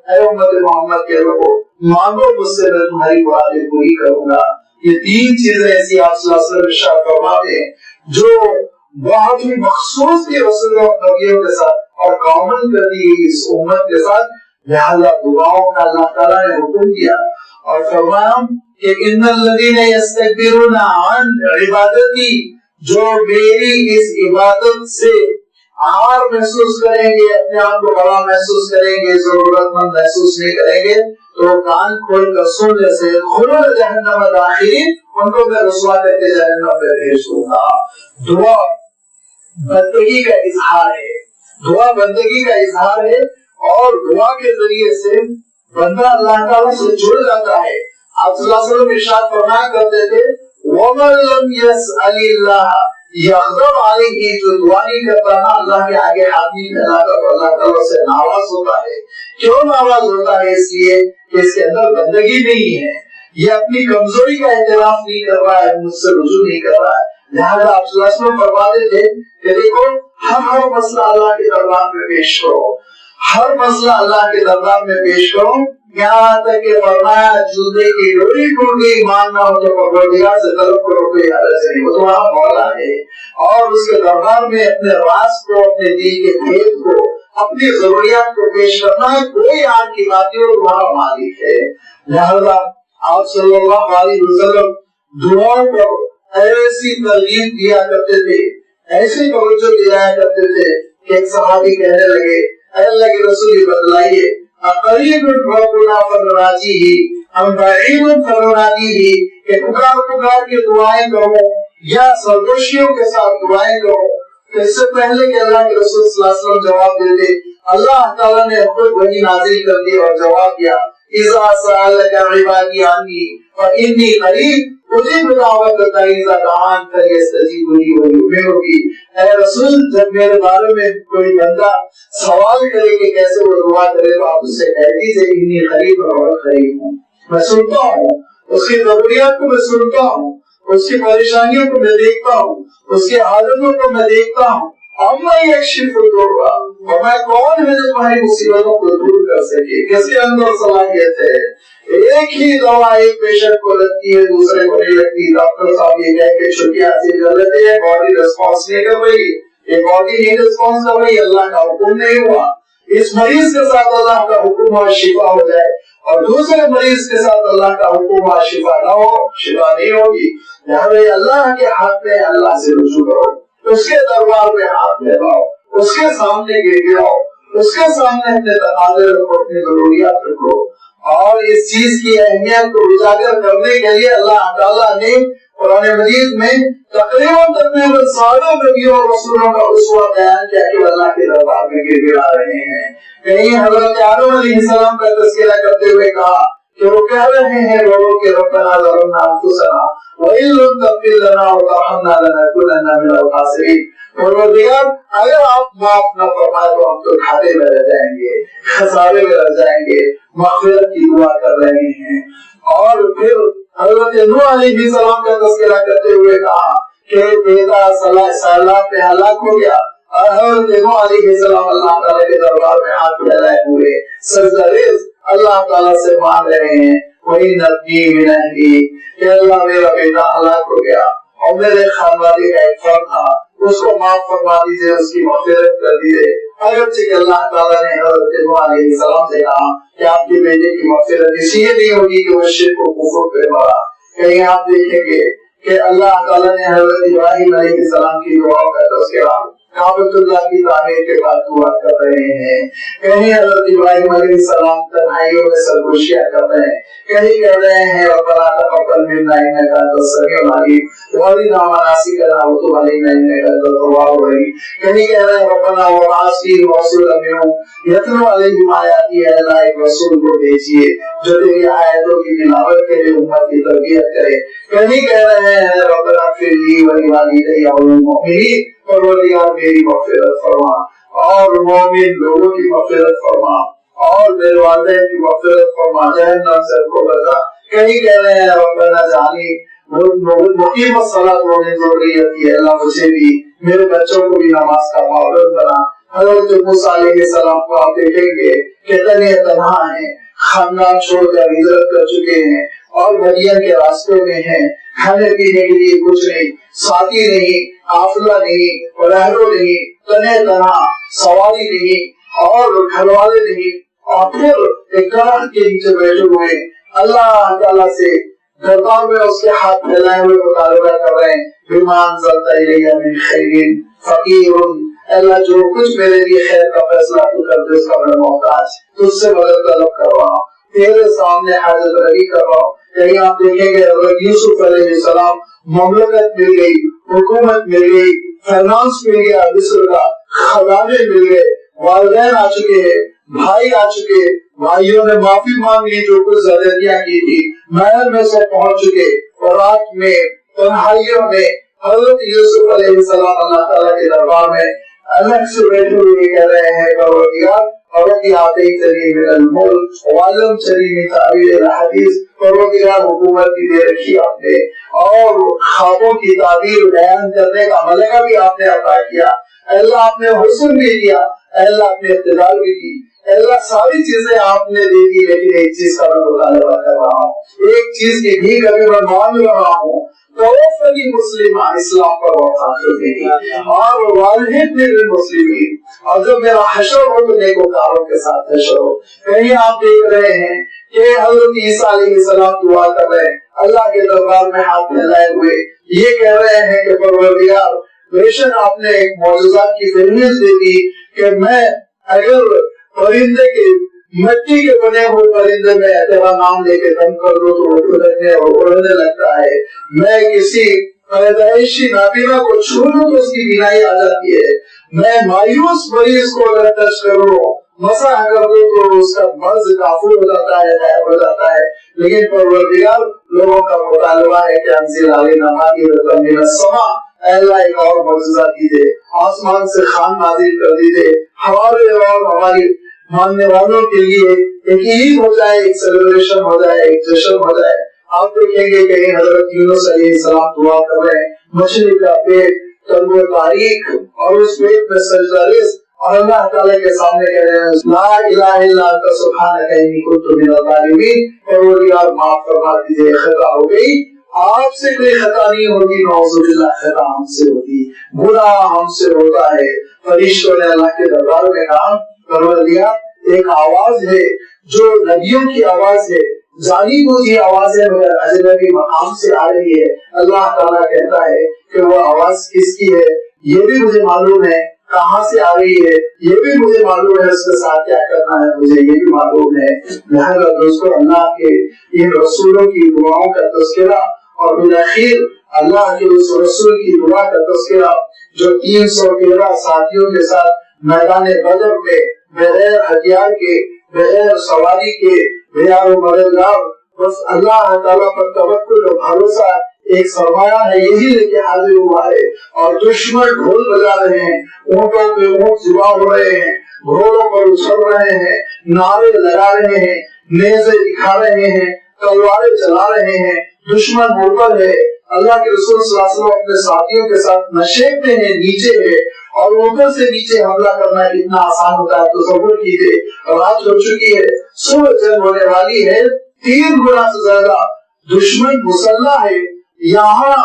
اے امت محمد کے لوگوں مانگو مجھ سے، میں تمہاری مرادیں پوری کروں گا. یہ 3 چیزیں ایسی آپ صلی اللہ علیہ وسلم ارشاد فرماتے ہیں جو بہت ہی مخصوص کے رسولوں اور نبیوں کے ساتھ اور کامن کر دی گئی اس امت کے ساتھ. لہذا دعاؤں کا اللہ تعالیٰ نے حکم دیا اور فرمایا کہ ان الذین یستکبرون عن عبادتی، جو میری اس عبادت سے عار محسوس کریں گے، اپنے آپ کو بڑا محسوس کریں گے، ضرورت مند محسوس نہیں کریں گے، تو کان کھول کر سن لے سے خلود جہنم داخلین، ان کو میں رسوا کر کے جہنم میں بھیج دوں گا. دعا بندگی کا اظہار ہے، دعا بندگی کا اظہار ہے، اور دعا کے ذریعے سے بندہ اللہ تعالیٰ سے جڑ جاتا ہے. آپ صلی اللہ علیہ وسلم ارشاد فرمایا کرتے تھے وَمَن لَّمْ يَسْأَلِ اللَّهَ يَغْضَبْ عَلَيْهِ، جو دعا نہیں کرتا نا اللہ کے آگے ہاتھ نہیں پھیلاتا تو اللہ تعالیٰ سے ناراض ہوتا ہے. کیوں ناراض ہوتا ہے؟ اس لیے کہ اس کے اندر بندگی نہیں ہے، یہ اپنی کمزوری کا اعتراف نہیں کر رہا ہے، مجھ سے رجوع نہیں کر رہا ہے. لہٰذا آپ صلی اللہ علیہ وسلم فرماتے تھے کہ دیکھو ہر مسئلہ اللہ کے دربار میں پیش کرو، ہر مسئلہ اللہ کے دربار میں پیش کرو، یہاں تک کہ فرمایا جوتے کی ڈوری ٹوٹ گئی ماننا ہو تو پروردگار سے طلب کرو، کوئی حرج نہیں، وہ تمہارا مولا ہے. اور اس کے دربار میں اپنے راز کو، اپنے دل کے بھید کو، اپنی ضروریات کو پیش کرنا ہے، کوئی آپ کی باتیں اور تمہارا مالک ہے. لہذا آپ صلی اللہ علیہ وسلم دعاؤں پر ایسی ترغیب دیا کرتے تھے، ایسی توجہ دلایا کرتے تھے کہ ایک صحابی کہنے لگے اے اللہ کے رسول یہ بتلائیے اقریب ربنا فنناجیہ ام بعید فننادیہ، کہ پکار پکار کے دعائیں کرو یا سرگوشیوں کے ساتھ دعائیں کرو. اس سے پہلے کہ اللہ کے رسول صلی اللہ علیہ وسلم جواب دیتے، اللہ تعالیٰ نے خود وحی نازل کر دی اور جواب دیا اذا سألک عبادی عنی فإنی قریب اجیب دعوت الداعی اذا دعان فلیستجیبوا لی ولیؤمنوا بی. اے رسول جب میرے بارے میں کوئی بندہ سوال کرے کہ کیسے وہ دعا کرے تو آپ اس سے کہہ دیجیے انی قریب اور قریب ہوں، میں سنتا ہوں، اس کی ضروریات کو میں سنتا ہوں، اس کی پریشانیوں کو میں دیکھتا ہوں، اس کی حالتوں کو میں دیکھتا ہوں. اما یکشف الضر، اور میں کون ہے جو تمہاری مصیبتوں کو دور کر سکے؟ کس کے اندر صلاحیت ہے؟ ایک ہی دوا ایک پیشنٹ کو لگتی ہے دوسرے کو نہیں لگتی. ڈاکٹر صاحب یہ کہہ کے چھٹی حاصل کر لیتے ہیں، باڈی ریسپانس نہیں کر رہی، یہ باڈی نہیں ریسپانس کر رہی، اللہ کا حکم نہیں ہوا. اس مریض کے ساتھ اللہ کا حکم اور شفا ہو جائے اور دوسرے مریض کے ساتھ اللہ کا حکم اور شفا نہ ہو، شفا نہیں ہوگی. لہذا اللہ کے ہاتھ میں اللہ سے رجوع کرو، اس کے دربار میں ہاتھ پھیلاؤ، اس کے سامنے گر گراؤ، اس کے سامنے اپنے تقاضے رکھو، اپنی ضروریات رکھو. اور اس چیز کی اہمیت کو اجاگر کرنے کے لیے اللہ تعالیٰ نے قرآن مجید میں تقریباً سارے نبیوں اور رسولوں کا اسوہ بیان کیا کہ اللہ کے دربار میں گر گڑا رہے ہیں. کہیں حضرت آدم علیہ السلام کا تذکرہ کرتے ہوئے کہا کہ وہ کہہ رہے ہیں لوگوں کے ربنا ظلمنا انفسنا وان لم تغفر لنا وترحمنا لنکونن من الخاسرین. پروردگار اگر آپ معاف نہ فرمائے تو ہم تو گھاٹے میں رہ جائیں گے, خسارے میں رہ جائیں گے. مغفرت کی دعا کر رہے ہیں. اور پھر حضرت نوح علیہ السلام کا تذکرہ کرتے ہوئے کہا کہ بیٹا سیلاب میں ہلاک ہو گیا. اور حضرت نوح علیہ السلام اللہ تعالیٰ کے دربار میں ہاتھ پھیلائے ہوئے سجدہ ریز اللہ تعالیٰ سے مانگ رہے ہیں وہی نبی من اہلی کہ اللہ میرا بیٹا ہلاک ہو گیا اور میرے خاندانی کا ایک فرد تھا, اس کو معاف فرما دیجیے, اس کی مغفرت کر دیجیے. اگرچہ کہ اللہ تعالیٰ نے حضرت نوح علیہ السلام سے کہا کہ آپ کے بیٹے کی مغفرت اس لیے نہیں ہوگی کہ وہ شرک و کفر پہ مارا. کہیں آپ دیکھیں گے کہ اللہ تعالیٰ نے حضرت ابراہیم علیہ السلام کی دعاؤں کا تذکرہ کعبۃ اللہ کی تعمیر کے بعد دعا کر رہے ہیں. کہیں حضرت ابراہیم علیہ السلام تنہائیوں میں سرگوشیاں کر رہے ہیں, کہیں کہہ رہے ہیں ربنا تقبل منا انک انت السمیع العلیم وارنا مناسکنا وتب علینا انک انت التواب الرحیم. کہیں کہہ رہے ہیں ربنا وابعث فیہم رسولا منہم یتلو علیہم آیاتک. اے اللہ ایک رسول کو بھیجیے جو تیری آیتوں کی تلاوت کے لیے امت کی تربیت کرے. کہیں کہہ رہے ہیں ربنا اغفر لی ولوالدی وللمؤمنین, پروردگار میری مغفرت فرما اور مومن لوگوں کی مغفرت فرما اور میرے والدین کی مغفرت فرما, جہنم سے ان کو بچا. کہیں کہہ رہے ہیں ربنا جعلنی مقیم الصلاۃ ومن ذریتی, اللہ مجھے بھی میرے بچوں کو بھی نماز کا پابند بنا. حضرت موسیٰ علیہ السلام کو آپ دیکھیں گے کہ تنہا ہیں, خاندان چھوڑ کر ہجرت کر چکے ہیں اور مدین کے راستے میں ہیں, کھانے پینے کے لیے کچھ نہیں, ساتھی نہیں, قافلہ نہیں, رہرو نہیں, تنہا, سواری نہیں اور گھر والے نہیں, اور پھر ایک درخت کے نیچے بیٹھے ہوئے اللہ تعالیٰ سے دربار میں اس کے ہاتھ پھیلائے ہوئے مطالبہ کر رہے ہیں بما انزلت الی من خیر فقیر, اللہ جو کچھ میرے لیے خیر کا فیصلہ تو کر دے اس کا میں محتاج, تجھ سے مدد طلب کر رہا ہوں, تیرے سامنے حاجت رவி کر رہا ہوں. کہیں آپ دیکھیں گے حضرت یوسف علیہ السلام مملکت مل گئی, حکومت مل گئی, فائنانس مل گیا, مصر کا خزانے مل گئے, والدین آ چکے ہیں, بھائی آ چکے, بھائیوں نے معافی مانگ لی جو کچھ زیادتیاں کی تھی, محل میں سب پہنچ چکے. اور رات میں تنہائیوں میں حضرت یوسف علیہ السلام اللہ تعالیٰ کے دربار میں الگ سے بیٹھے ہوئے کہہ رہے ہیں پروردگار آتیتنی من الملک وعلمتنی من تأویل الحدیث, پروردگار حکومت بھی دے رکھی آپ نے اور خوابوں کی تعبیر بیان کرنے کا ملکہ بھی آپ نے عطا کیا. اللہ آپ نے حسن بھی دیا, اللہ آپ نے اقتدار بھی دی, اللہ ساری چیزیں آپ نے دے دی, لیکن ایک چیز کا میں مطالبہ کر رہا ہوں, ایک چیز کی بھیک ابھی میں مانگ رہا ہوں, توفنی مسلمہ, اسلام پر وفات دینی اور والحقنی بالمسلمین, اور جب میرا حشر ہو تو نیکوکاروں کے ساتھ حشر ہو. کہیں آپ دیکھ رہے ہیں کہ حضرت عیسیٰ علیہ السلام دعا کر رہے ہیں اللہ کے دربار میں ہاتھ پھیلائے ہوئے, یہ کہہ رہے ہیں کہ پروردگار بے شک آپ نے ایک معجزات کی فہرست دے دی کہ میں اگر پرندے کے مٹی کے بنے ہوئے پرندے میں تیرا نام لے کے دم کر دو تو وہ اڑنے اور اڑنے لگتا ہے, میں کسی پیدائشی نابینا کو چھو لوں تو اس کی بینائی آ جاتی ہے, میں مایوس مریض کو اگر ٹچ کروں مسح کر دو تو اس کا مرض کافور ہو جاتا ہے, غائب ہو جاتا ہے. لیکن پروردگار لوگوں کا مطالبہ ہے کہ انزل علینا مائدۃ من السماء, اللہ ایک اور معجزہ دیجیے, آسمان سے خوان نازل کر دیجیے, ہمارے اور ہماری ماننے والوں کے لیے ایک عید ہو جائے, ایک سیلیبریشن ہو جائے, ایک جشن ہو جائے. آپ دیکھیں گے کہ حضرت یونس علیہ السلام دعا کر رہے ہیں, مچھلی کا پیٹ تنگو تاریخ اور اس پیٹ میں سجدہ ریز, اور اللہ تعالیٰ کے سامنے کہہ رہے ہیں لا الہ الا انت سبحانک انی کنت من الظالمین, پروردگار معاف فرما دیجیے, خطا ہو گئی, آپ سے کوئی خطا نہیں ہوگی, نعوذ باللہ خطا ہم سے ہوگی, گناہ ہم سے ہوتا ہے. فرشتوں نے اللہ کے دربار میں کہا پروردگار ایک آواز ہے جو نبیوں کی آواز ہے, جانی بوجھی آواز ہے مگر اجنبی مقام سے آ رہی ہے. اللہ تعالیٰ کہتا ہے کہ وہ آواز کس کی ہے یہ بھی مجھے معلوم ہے, کہاں سے آ رہی ہے یہ بھی مجھے معلوم ہے، اس کے ساتھ کیا کرنا ہے مجھے یہ بھی معلوم ہے. لہذا دوستوں اللہ کے ان رسولوں کی دعاؤں کا تذکرہ اور بالآخر اللہ کے اس رسول کی دعا کا تذکرہ جو 313 ساتھیوں کے ساتھ میدان بدر میں بغیر ہتھیار کے، بغیر سواری کے، بغیر مددگار، بس اللہ تعالیٰ پر توکل اور بھروسہ ایک سرمایہ ہے یہی لے کے حاضر ہوا ہے. اور دشمن ڈھول بجا رہے ہیں، اونٹوں پہ اونٹ سوا ہو رہے ہیں، گھوڑوں پر اچھل رہے ہیں، نعرے لگا رہے ہیں، نیزے دکھا رہے ہیں، تلواریں چلا رہے ہیں، دشمن مرتد ہے. اللہ کے رسول صلی اللہ علیہ وسلم اپنے ساتھیوں کے ساتھ نشیب میں ہیں، نیچے ہے، اور اوپر سے نیچے حملہ کرنا کتنا آسان ہوتا ہے تصور کیجیے. رات ہو چکی ہے، صبح جنگ ہونے والی ہے، 3 گنا سے زیادہ دشمن مسلح ہے، یہاں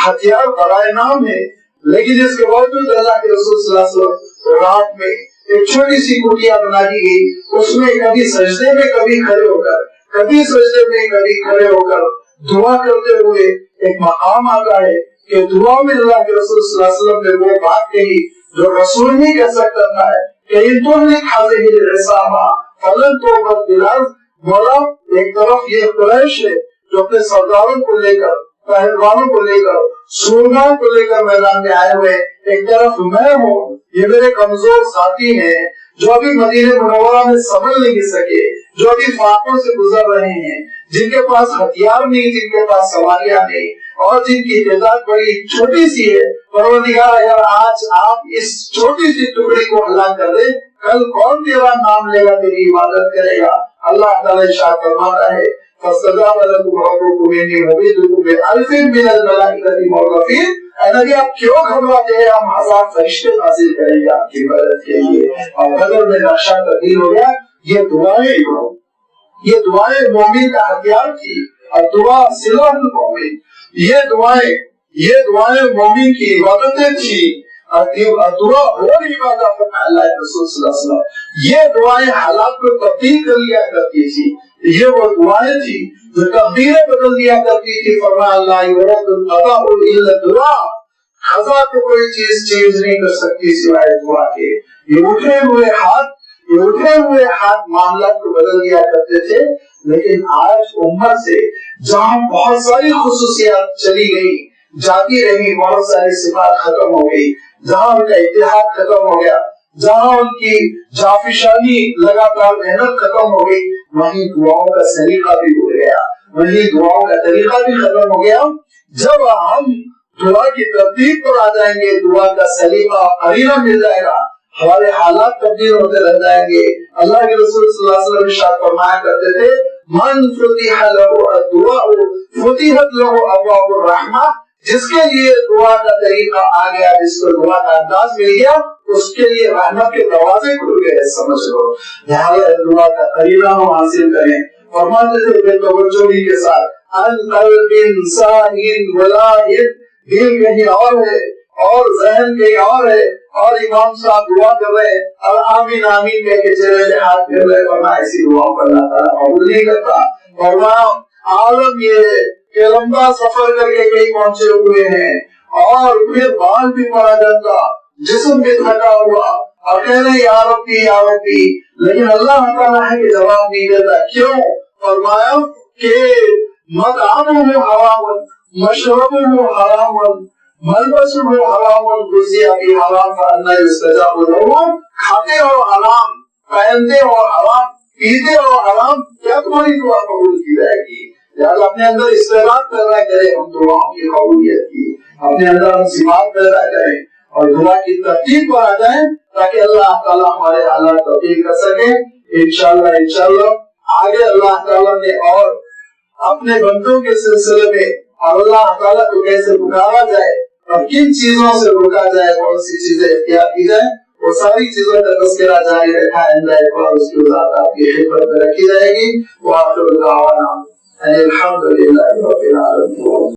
ہتھیار برائے نام ہے، لیکن اس کے باوجود اللہ کے رسول صلی اللہ علیہ وسلم رات میں ایک چھوٹی سی کٹیا بنا دی گئی، اس میں کبھی سجدے میں کبھی کھڑے ہو کر، کبھی سجدے میں کبھی کھڑے ہو کر دعا کرتے ہوئے ایک مقام آتا ہے کہ دعا میں اللہ کے رسول صلی اللہ علیہ وسلم نے وہ بات کہی جو رسول نہیں کہہ سکتا ہے کہ ان تم نے کھاتے ہی رسامہ فلن تو بد بلاز. مولا ایک طرف یہ قریش ہے جو اپنے سرداروں کو لے کر، پہلوانوں کو لے کر، سورماؤں کو لے کر میدان میں آئے ہوئے، ایک طرف میں ہوں، یہ میرے کمزور ساتھی ہیں جو ابھی مدینہ منورہ میں سنبھل نہیں سکے، جو ابھی فاقوں سے گزر رہے ہیں، جن کے پاس ہتھیار نہیں، جن کے پاس سواریاں نہیں، اور جن کی تعداد بڑی چھوٹی سی ہے. پروردگار اگر آج آپ اس چھوٹی سی ٹکڑی کو ہلاک کر دیں، کل کون تیرا نام لے گا، تیری عبادت کرے گا. اللہ تعالیٰ ارشاد فرماتا ہے فَاسْتَجَابَ لَكُمْ رَبُّكُمْ إِنِّي مُمِدُّكُم بِأَلْفٍ مِّنَ الْمَلَائِكَةِ مُرْدِفِينَ. اے نبی آپ کیوں گھبراتے ہیں، ہم 1000 فرشتے نازل کریں گے آپ کی مدد کے لیے. اور بدر میں نقشہ تبدیل ہو گیا. یہ دعائیں مومن کا ہتھیار تھی، اور دعا سلاح المومن. یہ دعائیں مومن کی عبادتیں تھی، دعا اور عبادت میں اللہ کے رسول صلی اللہ علیہ وسلم یہ دعائیں حالات کو تبدیل کر لیا کرتی تھی. یہ وہ دعائیں تھی جو تقدیریں بدل دیا کرتی تھی. فرمایا اللہ يرد القضاء الا الدعاء، قضا کو کوئی چیز چینج نہیں کر سکتی سوائے دعا کے. یہ اٹھے ہوئے ہاتھ معاملات کو بدل دیا کرتے تھے. لیکن آج امت سے جہاں بہت ساری خصوصیات چلی گئی، جاتی رہی، بہت ساری صفات ختم ہو گئی، جہاں ان کا اتحاد ختم ہو گیا، جہاں ان کی جافشانی لگاتار محنت ختم ہو گئی، وہیں دعاؤں کا سلیقہ بھی بھول گیا، وہیں دعاؤں کا طریقہ بھی ختم ہو گیا. جب ہم دعا کی ترتیب پر آ جائیں گے، دعا کا سلیقہ قرینہ مل جائے گا، ہمارے حالات تبدیل ہوتے رہ جائیں گے. اللہ کے رسول صلی اللہ علیہ وسلم ارشاد فرمایا کرتے تھے من فتح له الدعاء فتحت له ابواب الرحمہ. جس کے لیے دعا کا طریقہ آ گیا، جس کو دعا کا انداز مل گیا، اس کے لیے رحمت کے دروازے کھل گئے. سمجھ لو لہٰذا دعا کا قرینہ ہم حاصل کریں. فرماتے تھے بے توجہی کے ساتھ ان قلب ساہن ولاہن، دل کہیں اور ہے اور ذہن کہیں اور ہے، اور امام صاحب دعا کر رہے ہیں اور آمین آمین کہہ کے چہرے سے ہاتھ پھیر رہے. فرمایا ایسی دعا کو اللہ تعالیٰ قبول نہیں کرتا. فرمایا عالم یہ ہے کہ لمبا سفر کر کے کہیں پہنچے ہوئے ہیں اور پھر بال بھی پڑا جاتا، جسم بھی تھکا ہوا، اور کہہ رہے یا ربی یا ربی، لیکن اللہ تعالیٰ ہے کہ جواب نہیں دیتا. کیوں؟ فرمایا کہ مطعمہ حرام، مشربہ حرام، ملبسہ حرام، غذی ابی حرام فانا یستجاب لہ. کھاتے ہو حرام، پہنتے ہو حرام، پیتے ہو حرام، کیا تمہاری دعا قبول کی جائے گی؟ لہٰذا اپنے اندر استعداد پیدا کریں ہم دعاؤں کی قبولیت کی، اپنے اندر ہم صفات پیدا کریں اور دعا کی ترتیب پر آ جائیں تاکہ اللہ تعالیٰ ہمارے حالات تبدیل کر سکے. انشاءاللہ آگے اللہ تعالیٰ نے اور اپنے بندوں کے سلسلے میں اور اللہ تعالیٰ کو کیسے پکارا جائے اور کن چیزوں سے روکا جائے، کون سی چیزیں اختیار کی جائیں، وہ ساری چیزوں کا تذکرہ جاری رکھا ہے. اس کی وضاحت آپ کی خدمت میں رکھی جائے گی. وآخر دعوانا الحمدللہ رب العالمین.